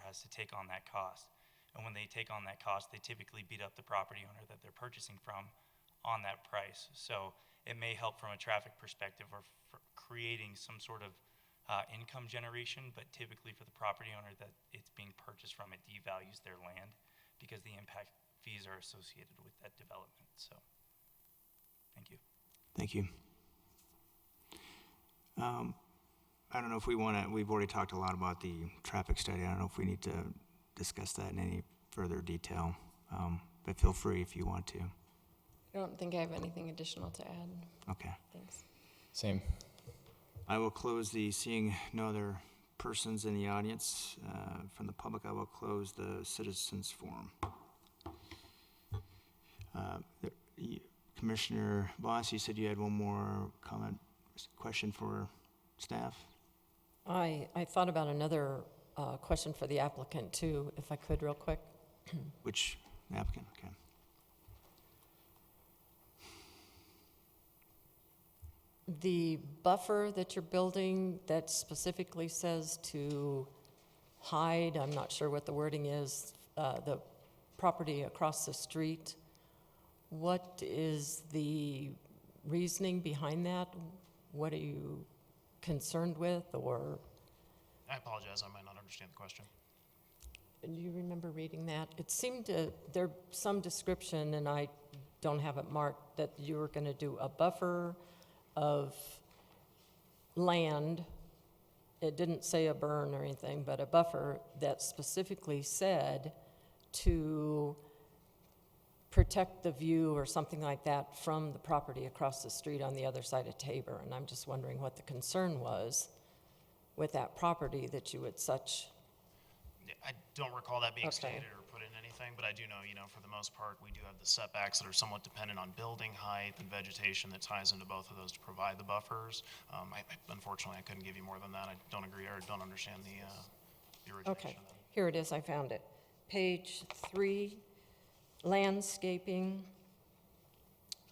has to take on that cost. And when they take on that cost, they typically beat up the property owner that they're purchasing from on that price. So it may help from a traffic perspective or for creating some sort of income generation, but typically for the property owner that it's being purchased from, it devalues their land because the impact fees are associated with that development. So, thank you. Thank you. I don't know if we want to, we've already talked a lot about the traffic study. I don't know if we need to discuss that in any further detail, but feel free if you want to. I don't think I have anything additional to add. Okay. Thanks. Same. I will close seeing no other persons in the audience from the public, I will close the citizens forum. Commissioner Voss, you said you had one more comment, question for staff? I thought about another question for the applicant too, if I could real quick. Which applicant? Okay. The buffer that you're building that specifically says to hide, I'm not sure what the wording is, the property across the street, what is the reasoning behind that? What are you concerned with, or? I apologize, I might not understand the question. Do you remember reading that? It seemed to, there's some description, and I don't have it marked, that you were going to do a buffer of land. It didn't say a burn or anything, but a buffer that specifically said to protect the view or something like that from the property across the street on the other side of Tabor. And I'm just wondering what the concern was with that property that you would such. I don't recall that being Okay. stated or put in anything, but I do know, for the most part, we do have the setbacks that are somewhat dependent on building height and vegetation that ties into both of those to provide the buffers. Unfortunately, I couldn't give you more than that. I don't agree or don't understand the origination Okay, of that. here it is, I found it. Page 3, landscaping.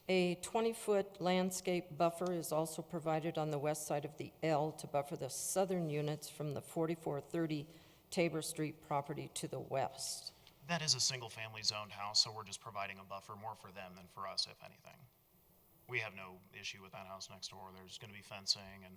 A 20-foot landscape buffer is also provided on the west side of the L to buffer the southern units from the 4430 Tabor Street property to the west. That is a single-family zoned house, so we're just providing a buffer more for them than for us, if anything. We have no issue with that house next door. There's going to be fencing, and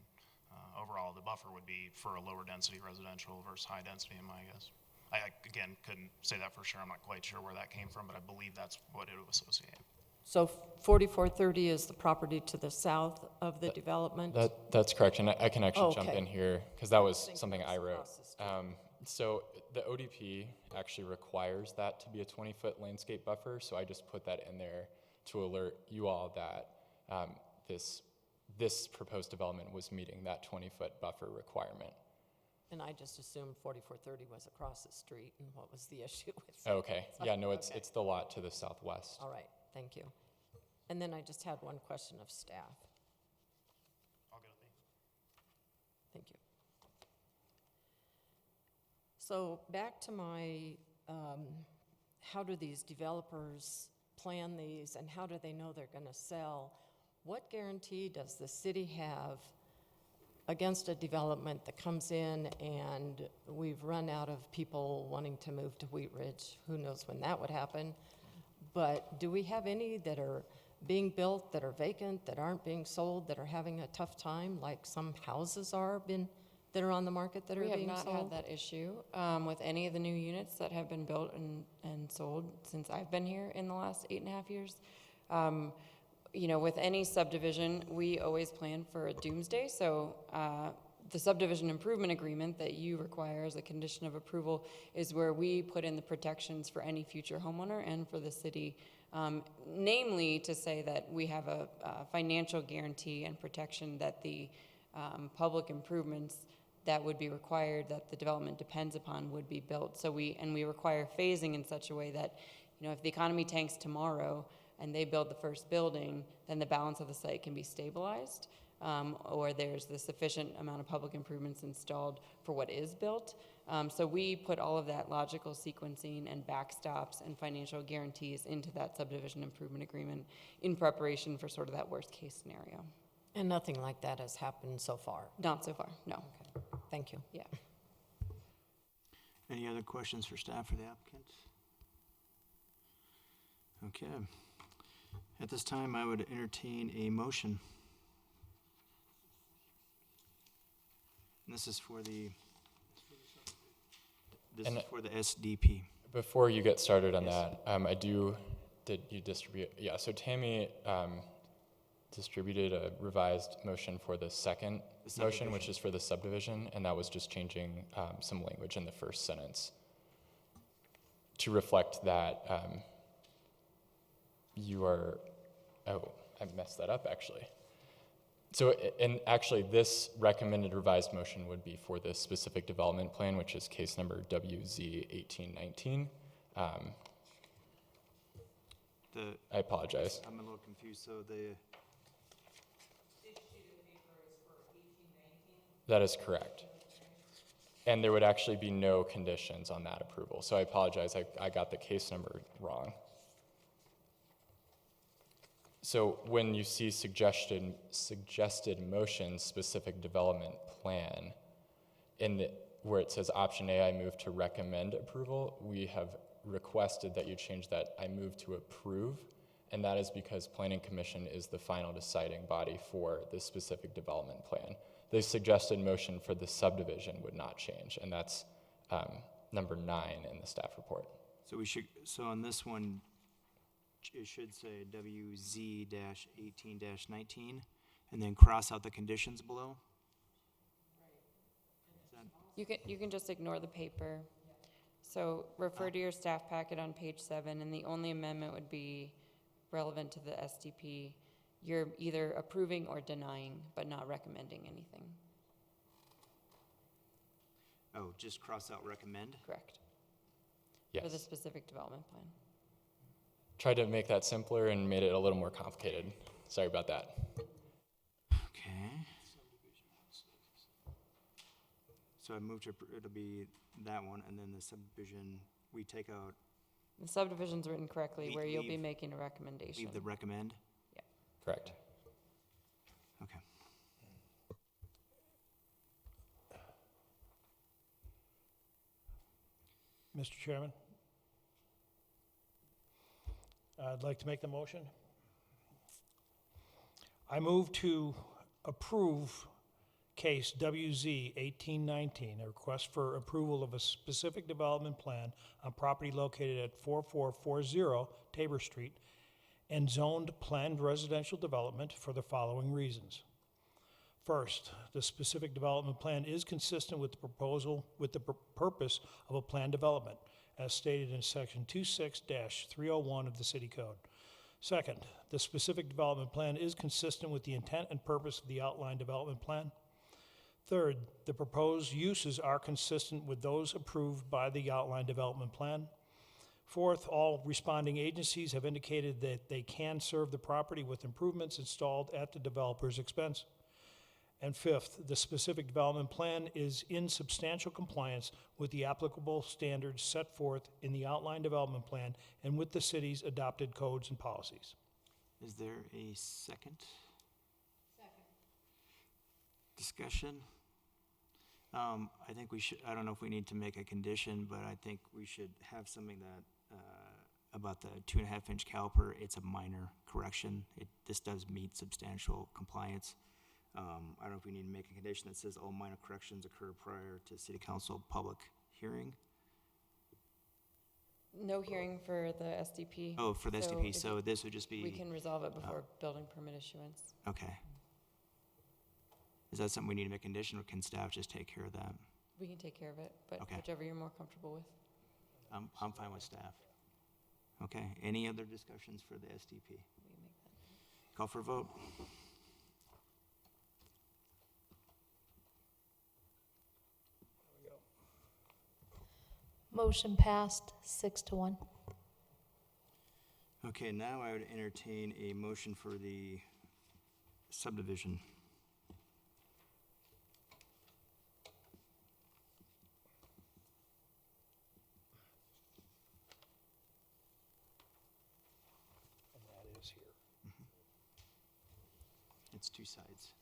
overall, the buffer would be for a lower density residential versus high density, in my guess. I again, couldn't say that for sure. I'm not quite sure where that came from, but I believe that's what it would associate. So 4430 is the property to the south of the development? That's correct, and I can actually jump Okay. in here, because that was think something it I was wrote. across the street. So the ODP actually requires that to be a 20-foot landscape buffer, so I just put that in there to alert you all that this proposed development was meeting that 20-foot buffer requirement. And I just assumed 4430 was across the street, and what was the issue with? Okay, yeah, no, Okay. it's the lot to the southwest. All right, thank you. And then I just had one question of staff. I'll go with you. Thank you. So back to my, how do these developers plan these, and how do they know they're going to sell? What guarantee does the city have against a development that comes in and we've run out of people wanting to move to Wheat Ridge? Who knows when that would happen? But do we have any that are being built, that are vacant, that aren't being sold, that are having a tough time, like some houses that are on the market that are We have being not sold? had that issue with any of the new units that have been built and sold since I've been here in the last 8.5 years. You know, with any subdivision, we always plan for a doomsday. So the subdivision improvement agreement that you require as a condition of approval is where we put in the protections for any future homeowner and for the city, namely to say that we have a financial guarantee and protection that the public improvements that would be required, that the development depends upon, would be built. So we require phasing in such a way that, you know, if the economy tanks tomorrow and they build the first building, then the balance of the site can be stabilized, or there's the sufficient amount of public improvements installed for what is built. So we put all of that logical sequencing and backstops and financial guarantees into that subdivision improvement agreement in preparation for sort of that worst case scenario. And nothing like that has happened so far? Not so far, no. Okay, thank you. Yeah. Any other questions for staff or the applicant? Okay. At this time, I would entertain a motion. And this is for the SDP. Before you get started on that, did you distribute? Yeah, so Tammy distributed a revised motion for the second motion, which is for the subdivision, and that was just changing some language in the first sentence to reflect that you are, oh, I messed that up actually. So, and actually this recommended revised motion would be for this specific development plan, which is case number WZ1819. I apologize. I'm a little confused, so the... That is correct. And there would actually be no conditions on that approval. So I apologize, I got the case number wrong. So when you see suggested motion specific development plan, where it says option A, I move to recommend approval, we have requested that you change that I move to approve, and that is because Planning Commission is the final deciding body for this specific development plan. The suggested motion for the subdivision would not change, and that's number 9 in the staff report. So on this one, it should say WZ-18-19, and then cross out the conditions below? You can just ignore the paper. So refer to your staff packet on page 7, and the only amendment would be relevant to the SDP. You're either approving or denying, but not recommending anything. Oh, just cross out recommend? Correct. Yes. For the specific development plan. Tried to make that simpler and made it a little more complicated. Sorry about that. Okay. So I moved to, it'll be that one, and then the subdivision, we take out, The subdivision's written correctly, where you'll be leave- making a recommendation. leave the recommend? Correct. Okay. Mr. Chairman, I'd like to make the motion. I move to approve case WZ 1819, a request for approval of a specific development plan on property located at 4440 Tabor Street and zoned planned residential development for the following reasons. First, the specific development plan is consistent with the proposal, with the purpose of a planned development, as stated in section 26-301 of the city code. Second, the specific development plan is consistent with the intent and purpose of the outlined development plan. Third, the proposed uses are consistent with those approved by the outlined development plan. Fourth, all responding agencies have indicated that they can serve the property with improvements installed at the developer's expense. And fifth, the specific development plan is in substantial compliance with the applicable standards set forth in the outlined development plan and with the city's adopted codes and policies. Is there a second? Second. Discussion? I think we should, I don't know if we need to make a condition, but I think we should have something that, about the 2.5-inch caliper, it's a minor correction. This does meet substantial compliance. I don't know if we need to make a condition that says all minor corrections occur prior to city council public hearing. No hearing for the SDP. Oh, for the so SDP, if so this would just be. We can resolve it before building permit issuance. Okay. Is that something we need to make a condition, or can staff just take care of that? We can take care of it, but Okay. whichever you're more comfortable with. I'm fine with staff. Okay, any other discussions for the SDP? Call for a vote. Motion passed 6-1. Okay, now I would entertain a motion for the subdivision. And that is here. It's two sides.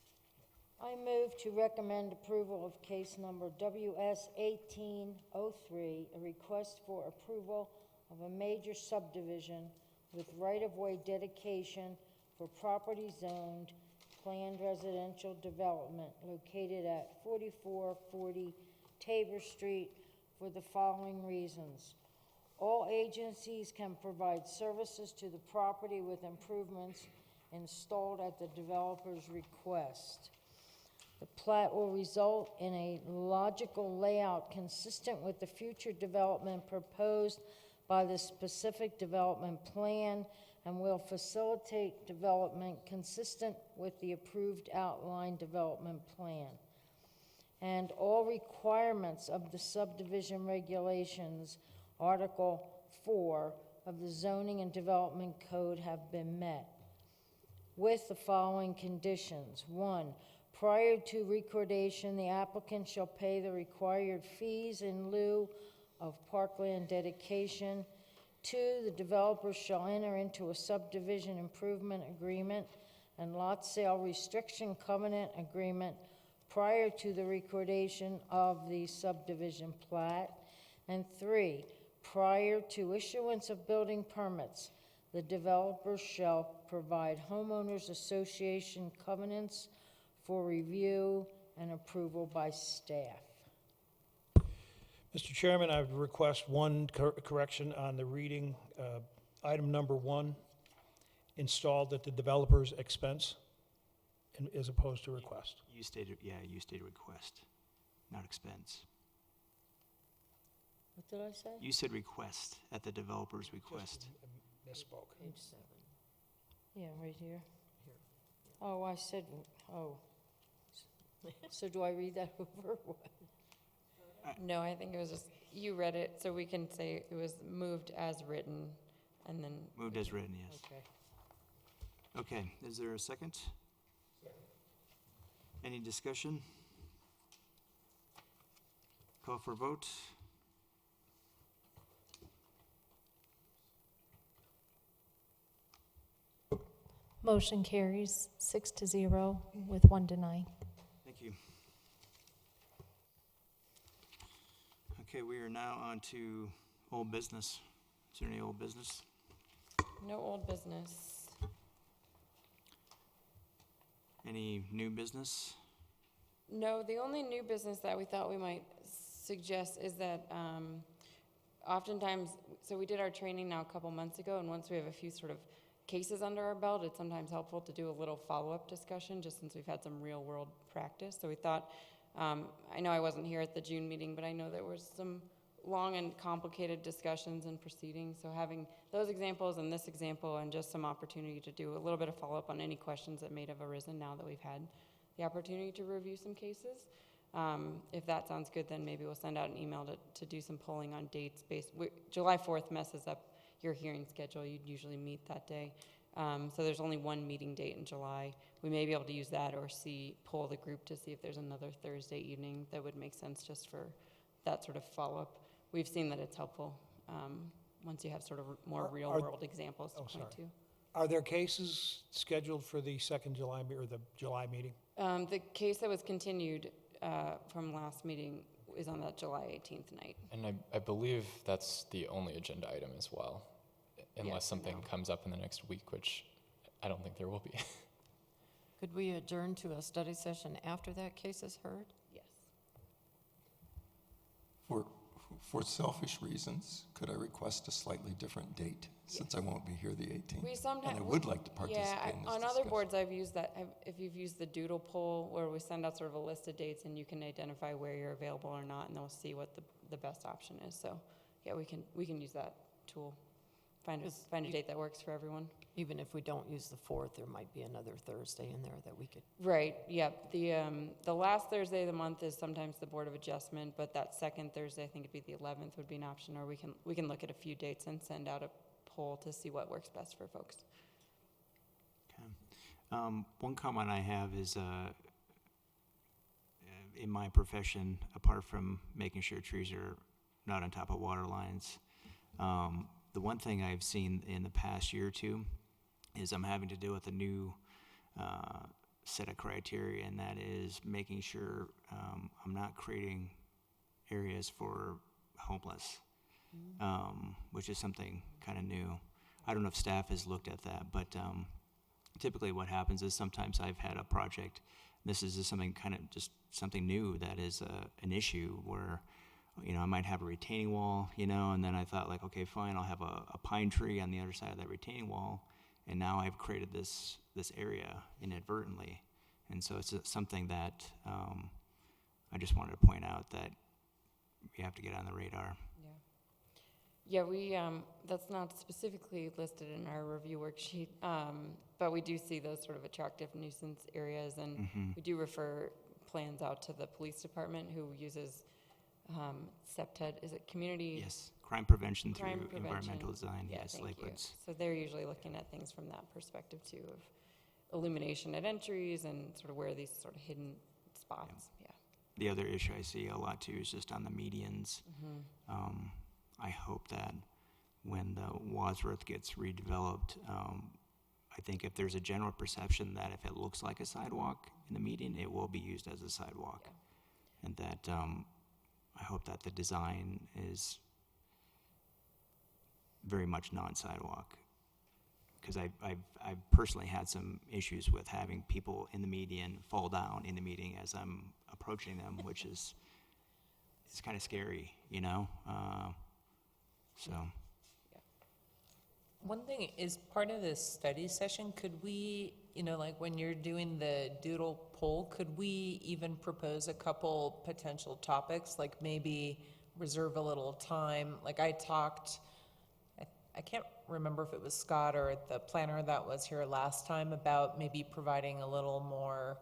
I move to recommend approval of case number WS 1803, a request for approval of a major subdivision with right-of-way dedication for property zoned planned residential development located at 4440 Tabor Street for the following reasons. All agencies can provide services to the property with improvements installed at the developer's request. The plat will result in a logical layout consistent with the future development proposed by the specific development plan and will facilitate development consistent with the approved outline development plan. And all requirements of the subdivision regulations, Article 4 of the Zoning and Development Code have been met with the following conditions. 1, prior to recordation, the applicant shall pay the required fees in lieu of parkland dedication. 2, the developer shall enter into a subdivision improvement agreement and lot sale restriction covenant agreement prior to the recordation of the subdivision plat. And 3, prior to issuance of building permits, the developer shall provide homeowners association covenants for review and approval by staff. Mr. Chairman, I would request one correction on the reading. Item number 1, installed at the developer's expense as opposed to request. You stated request, not expense. What did I say? You said request, at the developer's request. Misspoke. Page 7. Yeah, right here. Oh, I said, oh. So do I read that over or what? No, I think it was just, you read it, so we can say it was moved as written, and then. Moved as written, yes. Okay. Okay, is there a second? Any discussion? Call for vote. Motion carries 6-0 with 1 deny. Thank you. Okay, we are now on to old business. Is there any old business? No old business. Any new business? No, the only new business that we thought we might suggest is that oftentimes, so we did our training now a couple months ago, and once we have a few sort of cases under our belt, it's sometimes helpful to do a little follow-up discussion, just since we've had some real-world practice. So we thought, I know I wasn't here at the June meeting, but I know there was some long and complicated discussions and proceedings. So having those examples and this example and just some opportunity to do a little bit of follow-up on any questions that may have arisen now that we've had the opportunity to review some cases. If that sounds good, then maybe we'll send out an email to do some polling on dates July 4th messes up your hearing schedule. You'd usually meet that day. So there's only one meeting date in July. We may be able to use that or poll the group to see if there's another Thursday evening that would make sense just for that sort of follow-up. We've seen that it's helpful once you have sort of more real-world examples to point to. Are there cases scheduled for the second July, or the July meeting? The case that was continued from last meeting is on that July 18th night. And I believe that's the only agenda item as well, unless Yes, something no. comes up in the next week, which I don't think there will be. Could we adjourn to a study session after that case is heard? Yes. For selfish reasons, could I request a slightly different date, since I won't be here the 18th? We sometimes. And I would like to participate in this on other discussion. boards, I've used that. If you've used the doodle poll, where we send out sort of a list of dates and you can identify where you're available or not, and they'll see what the best option is. So, yeah, we can use that tool. Find a date that works for everyone. Even if we don't use the 4th, there might be another Thursday in there that we could. Right. Yeah. The last Thursday of the month is sometimes the Board of Adjustment, but that second Thursday, I think it'd be the 11th, would be an option. Or we can look at a few dates and send out a poll to see what works best for folks. Okay. One comment I have is, in my profession, apart from making sure trees are not on top of water lines, the one thing I've seen in the past year or two is I'm having to deal with a new set of criteria, and that is making sure I'm not creating areas for homeless, which is something kind of new. I don't know if staff has looked at that, but typically what happens is sometimes I've had a project, this is just something kind of just something new that is an issue where, you know, I might have a retaining wall, you know, and then I thought like, okay, fine, I'll have a pine tree on the other side of that retaining wall, and now I've created this area inadvertently. And so it's something that I just wanted to point out that we have to get on the radar. Yeah, we, that's not specifically listed in our review worksheet, but we do see those sort of attractive nuisance areas, and we do refer plans out to the police department, who uses CPTED, is it community? Yes, crime prevention through Crime prevention. environmental design, Yeah, yes, thank you. Lakewoods. So they're usually looking at things from that perspective too, of illumination at entries and sort of where these sort of hidden spots, yeah. The other issue I see a lot too is just on the medians. I hope that when the Wadsworth gets redeveloped, I think if there's a general perception that if it looks like a sidewalk in the median, it will be used as a sidewalk. Yeah. And that I hope that the design is very much non-sidewalk. Because I've personally had some issues with having people in the median fall down in the median as I'm approaching them, which is, it's kind of scary, you know? So. One thing is, part of this study session, could we, you know, like when you're doing the doodle poll, could we even propose a couple potential topics, like maybe reserve a little time? Like I talked, I can't remember if it was Scott or the planner that was here last time, about maybe providing a little more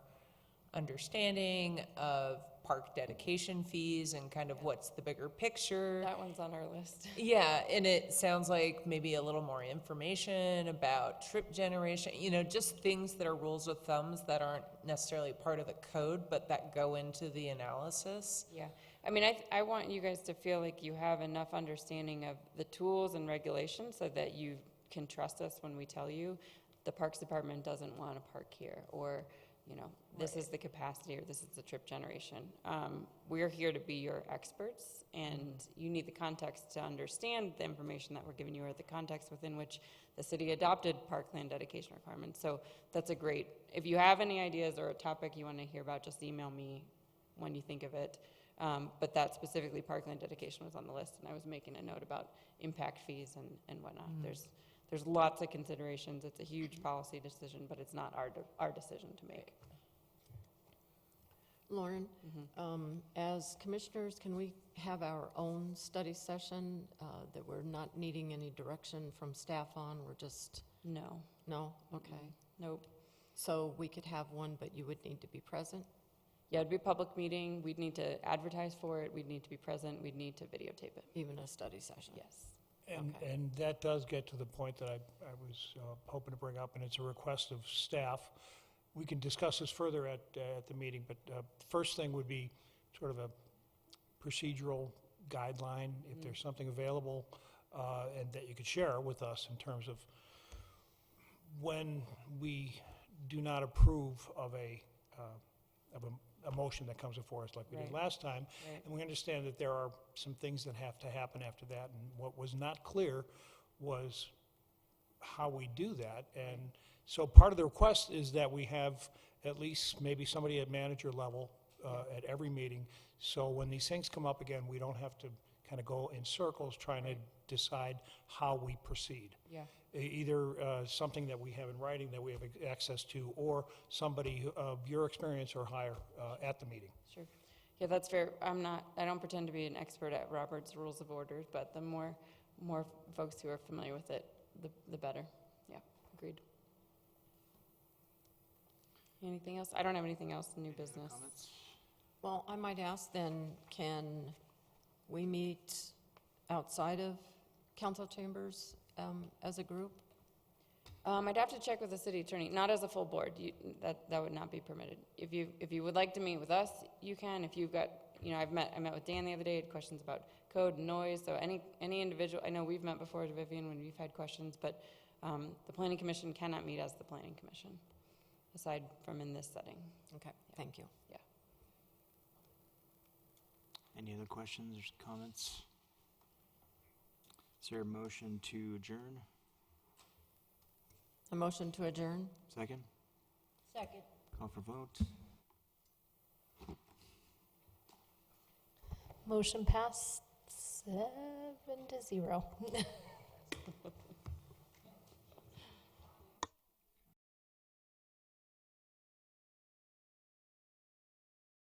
understanding of park dedication fees and kind of what's the bigger picture. That one's on our list. Yeah, and it sounds like maybe a little more information about trip generation, you know, just things that are rules of thumbs that aren't necessarily part of the code, but that go into the analysis. Yeah, I mean, I want you guys to feel like you have enough understanding of the tools and regulations so that you can trust us when we tell you the Parks Department doesn't want to park here, or, you know, this is the capacity, or this is the trip generation. We're here to be your experts, and you need the context to understand the information that we're giving you, or the context within which the city adopted parkland dedication requirements. So that's a great, if you have any ideas or a topic you want to hear about, just email me when you think of it. But that specifically parkland dedication was on the list, and I was making a note about impact fees and whatnot. there's lots of considerations. It's a huge policy decision, but it's not our decision to make. Lauren, as commissioners, can we have our own study session that we're not needing any direction from staff on? We're just, No, no? Okay. nope. So we could have one, but you would need to be present? Yeah, it'd be a public meeting. We'd need to advertise for it. We'd need to be present. We'd need to videotape it. Even a study session? Yes. And that does get to the point that I was hoping to bring up, and it's a request of staff. We can discuss this further at the meeting, but first thing would be sort of a procedural guideline, if there's something available, and that you could share with us in terms of when we do not approve of a motion that comes before us like we did Right. last time. Right. And we understand that there are some things that have to happen after that, and what was not clear was how we do that. And so part of the request is that we have at least maybe somebody at manager level at every meeting, so when these things come up again, we don't have to kind of go in circles trying to decide how we proceed. Yeah. Either something that we have in writing that we have access to, or somebody of your experience or higher at the meeting. Sure. Yeah, that's fair. I don't pretend to be an expert at Robert's Rules of Order, but the more folks who are familiar with it, the better. Yeah, agreed. Anything else? I don't have anything else in new business. Well, I might ask then, can we meet outside of council chambers as a group? I'd have to check with the city attorney, not as a full board. That would not be permitted. If you would like to meet with us, you can. If you've got, I met with Dan the other day, had questions about code and noise. So any individual, I know we've met before, Vivian, when we've had questions, but the planning commission cannot meet as the planning commission, aside from in this setting. Okay, thank you. Yeah. Any other questions or comments? Is there a motion to adjourn? A motion to adjourn? Second? Second. Call for vote. Motion passed 7-0.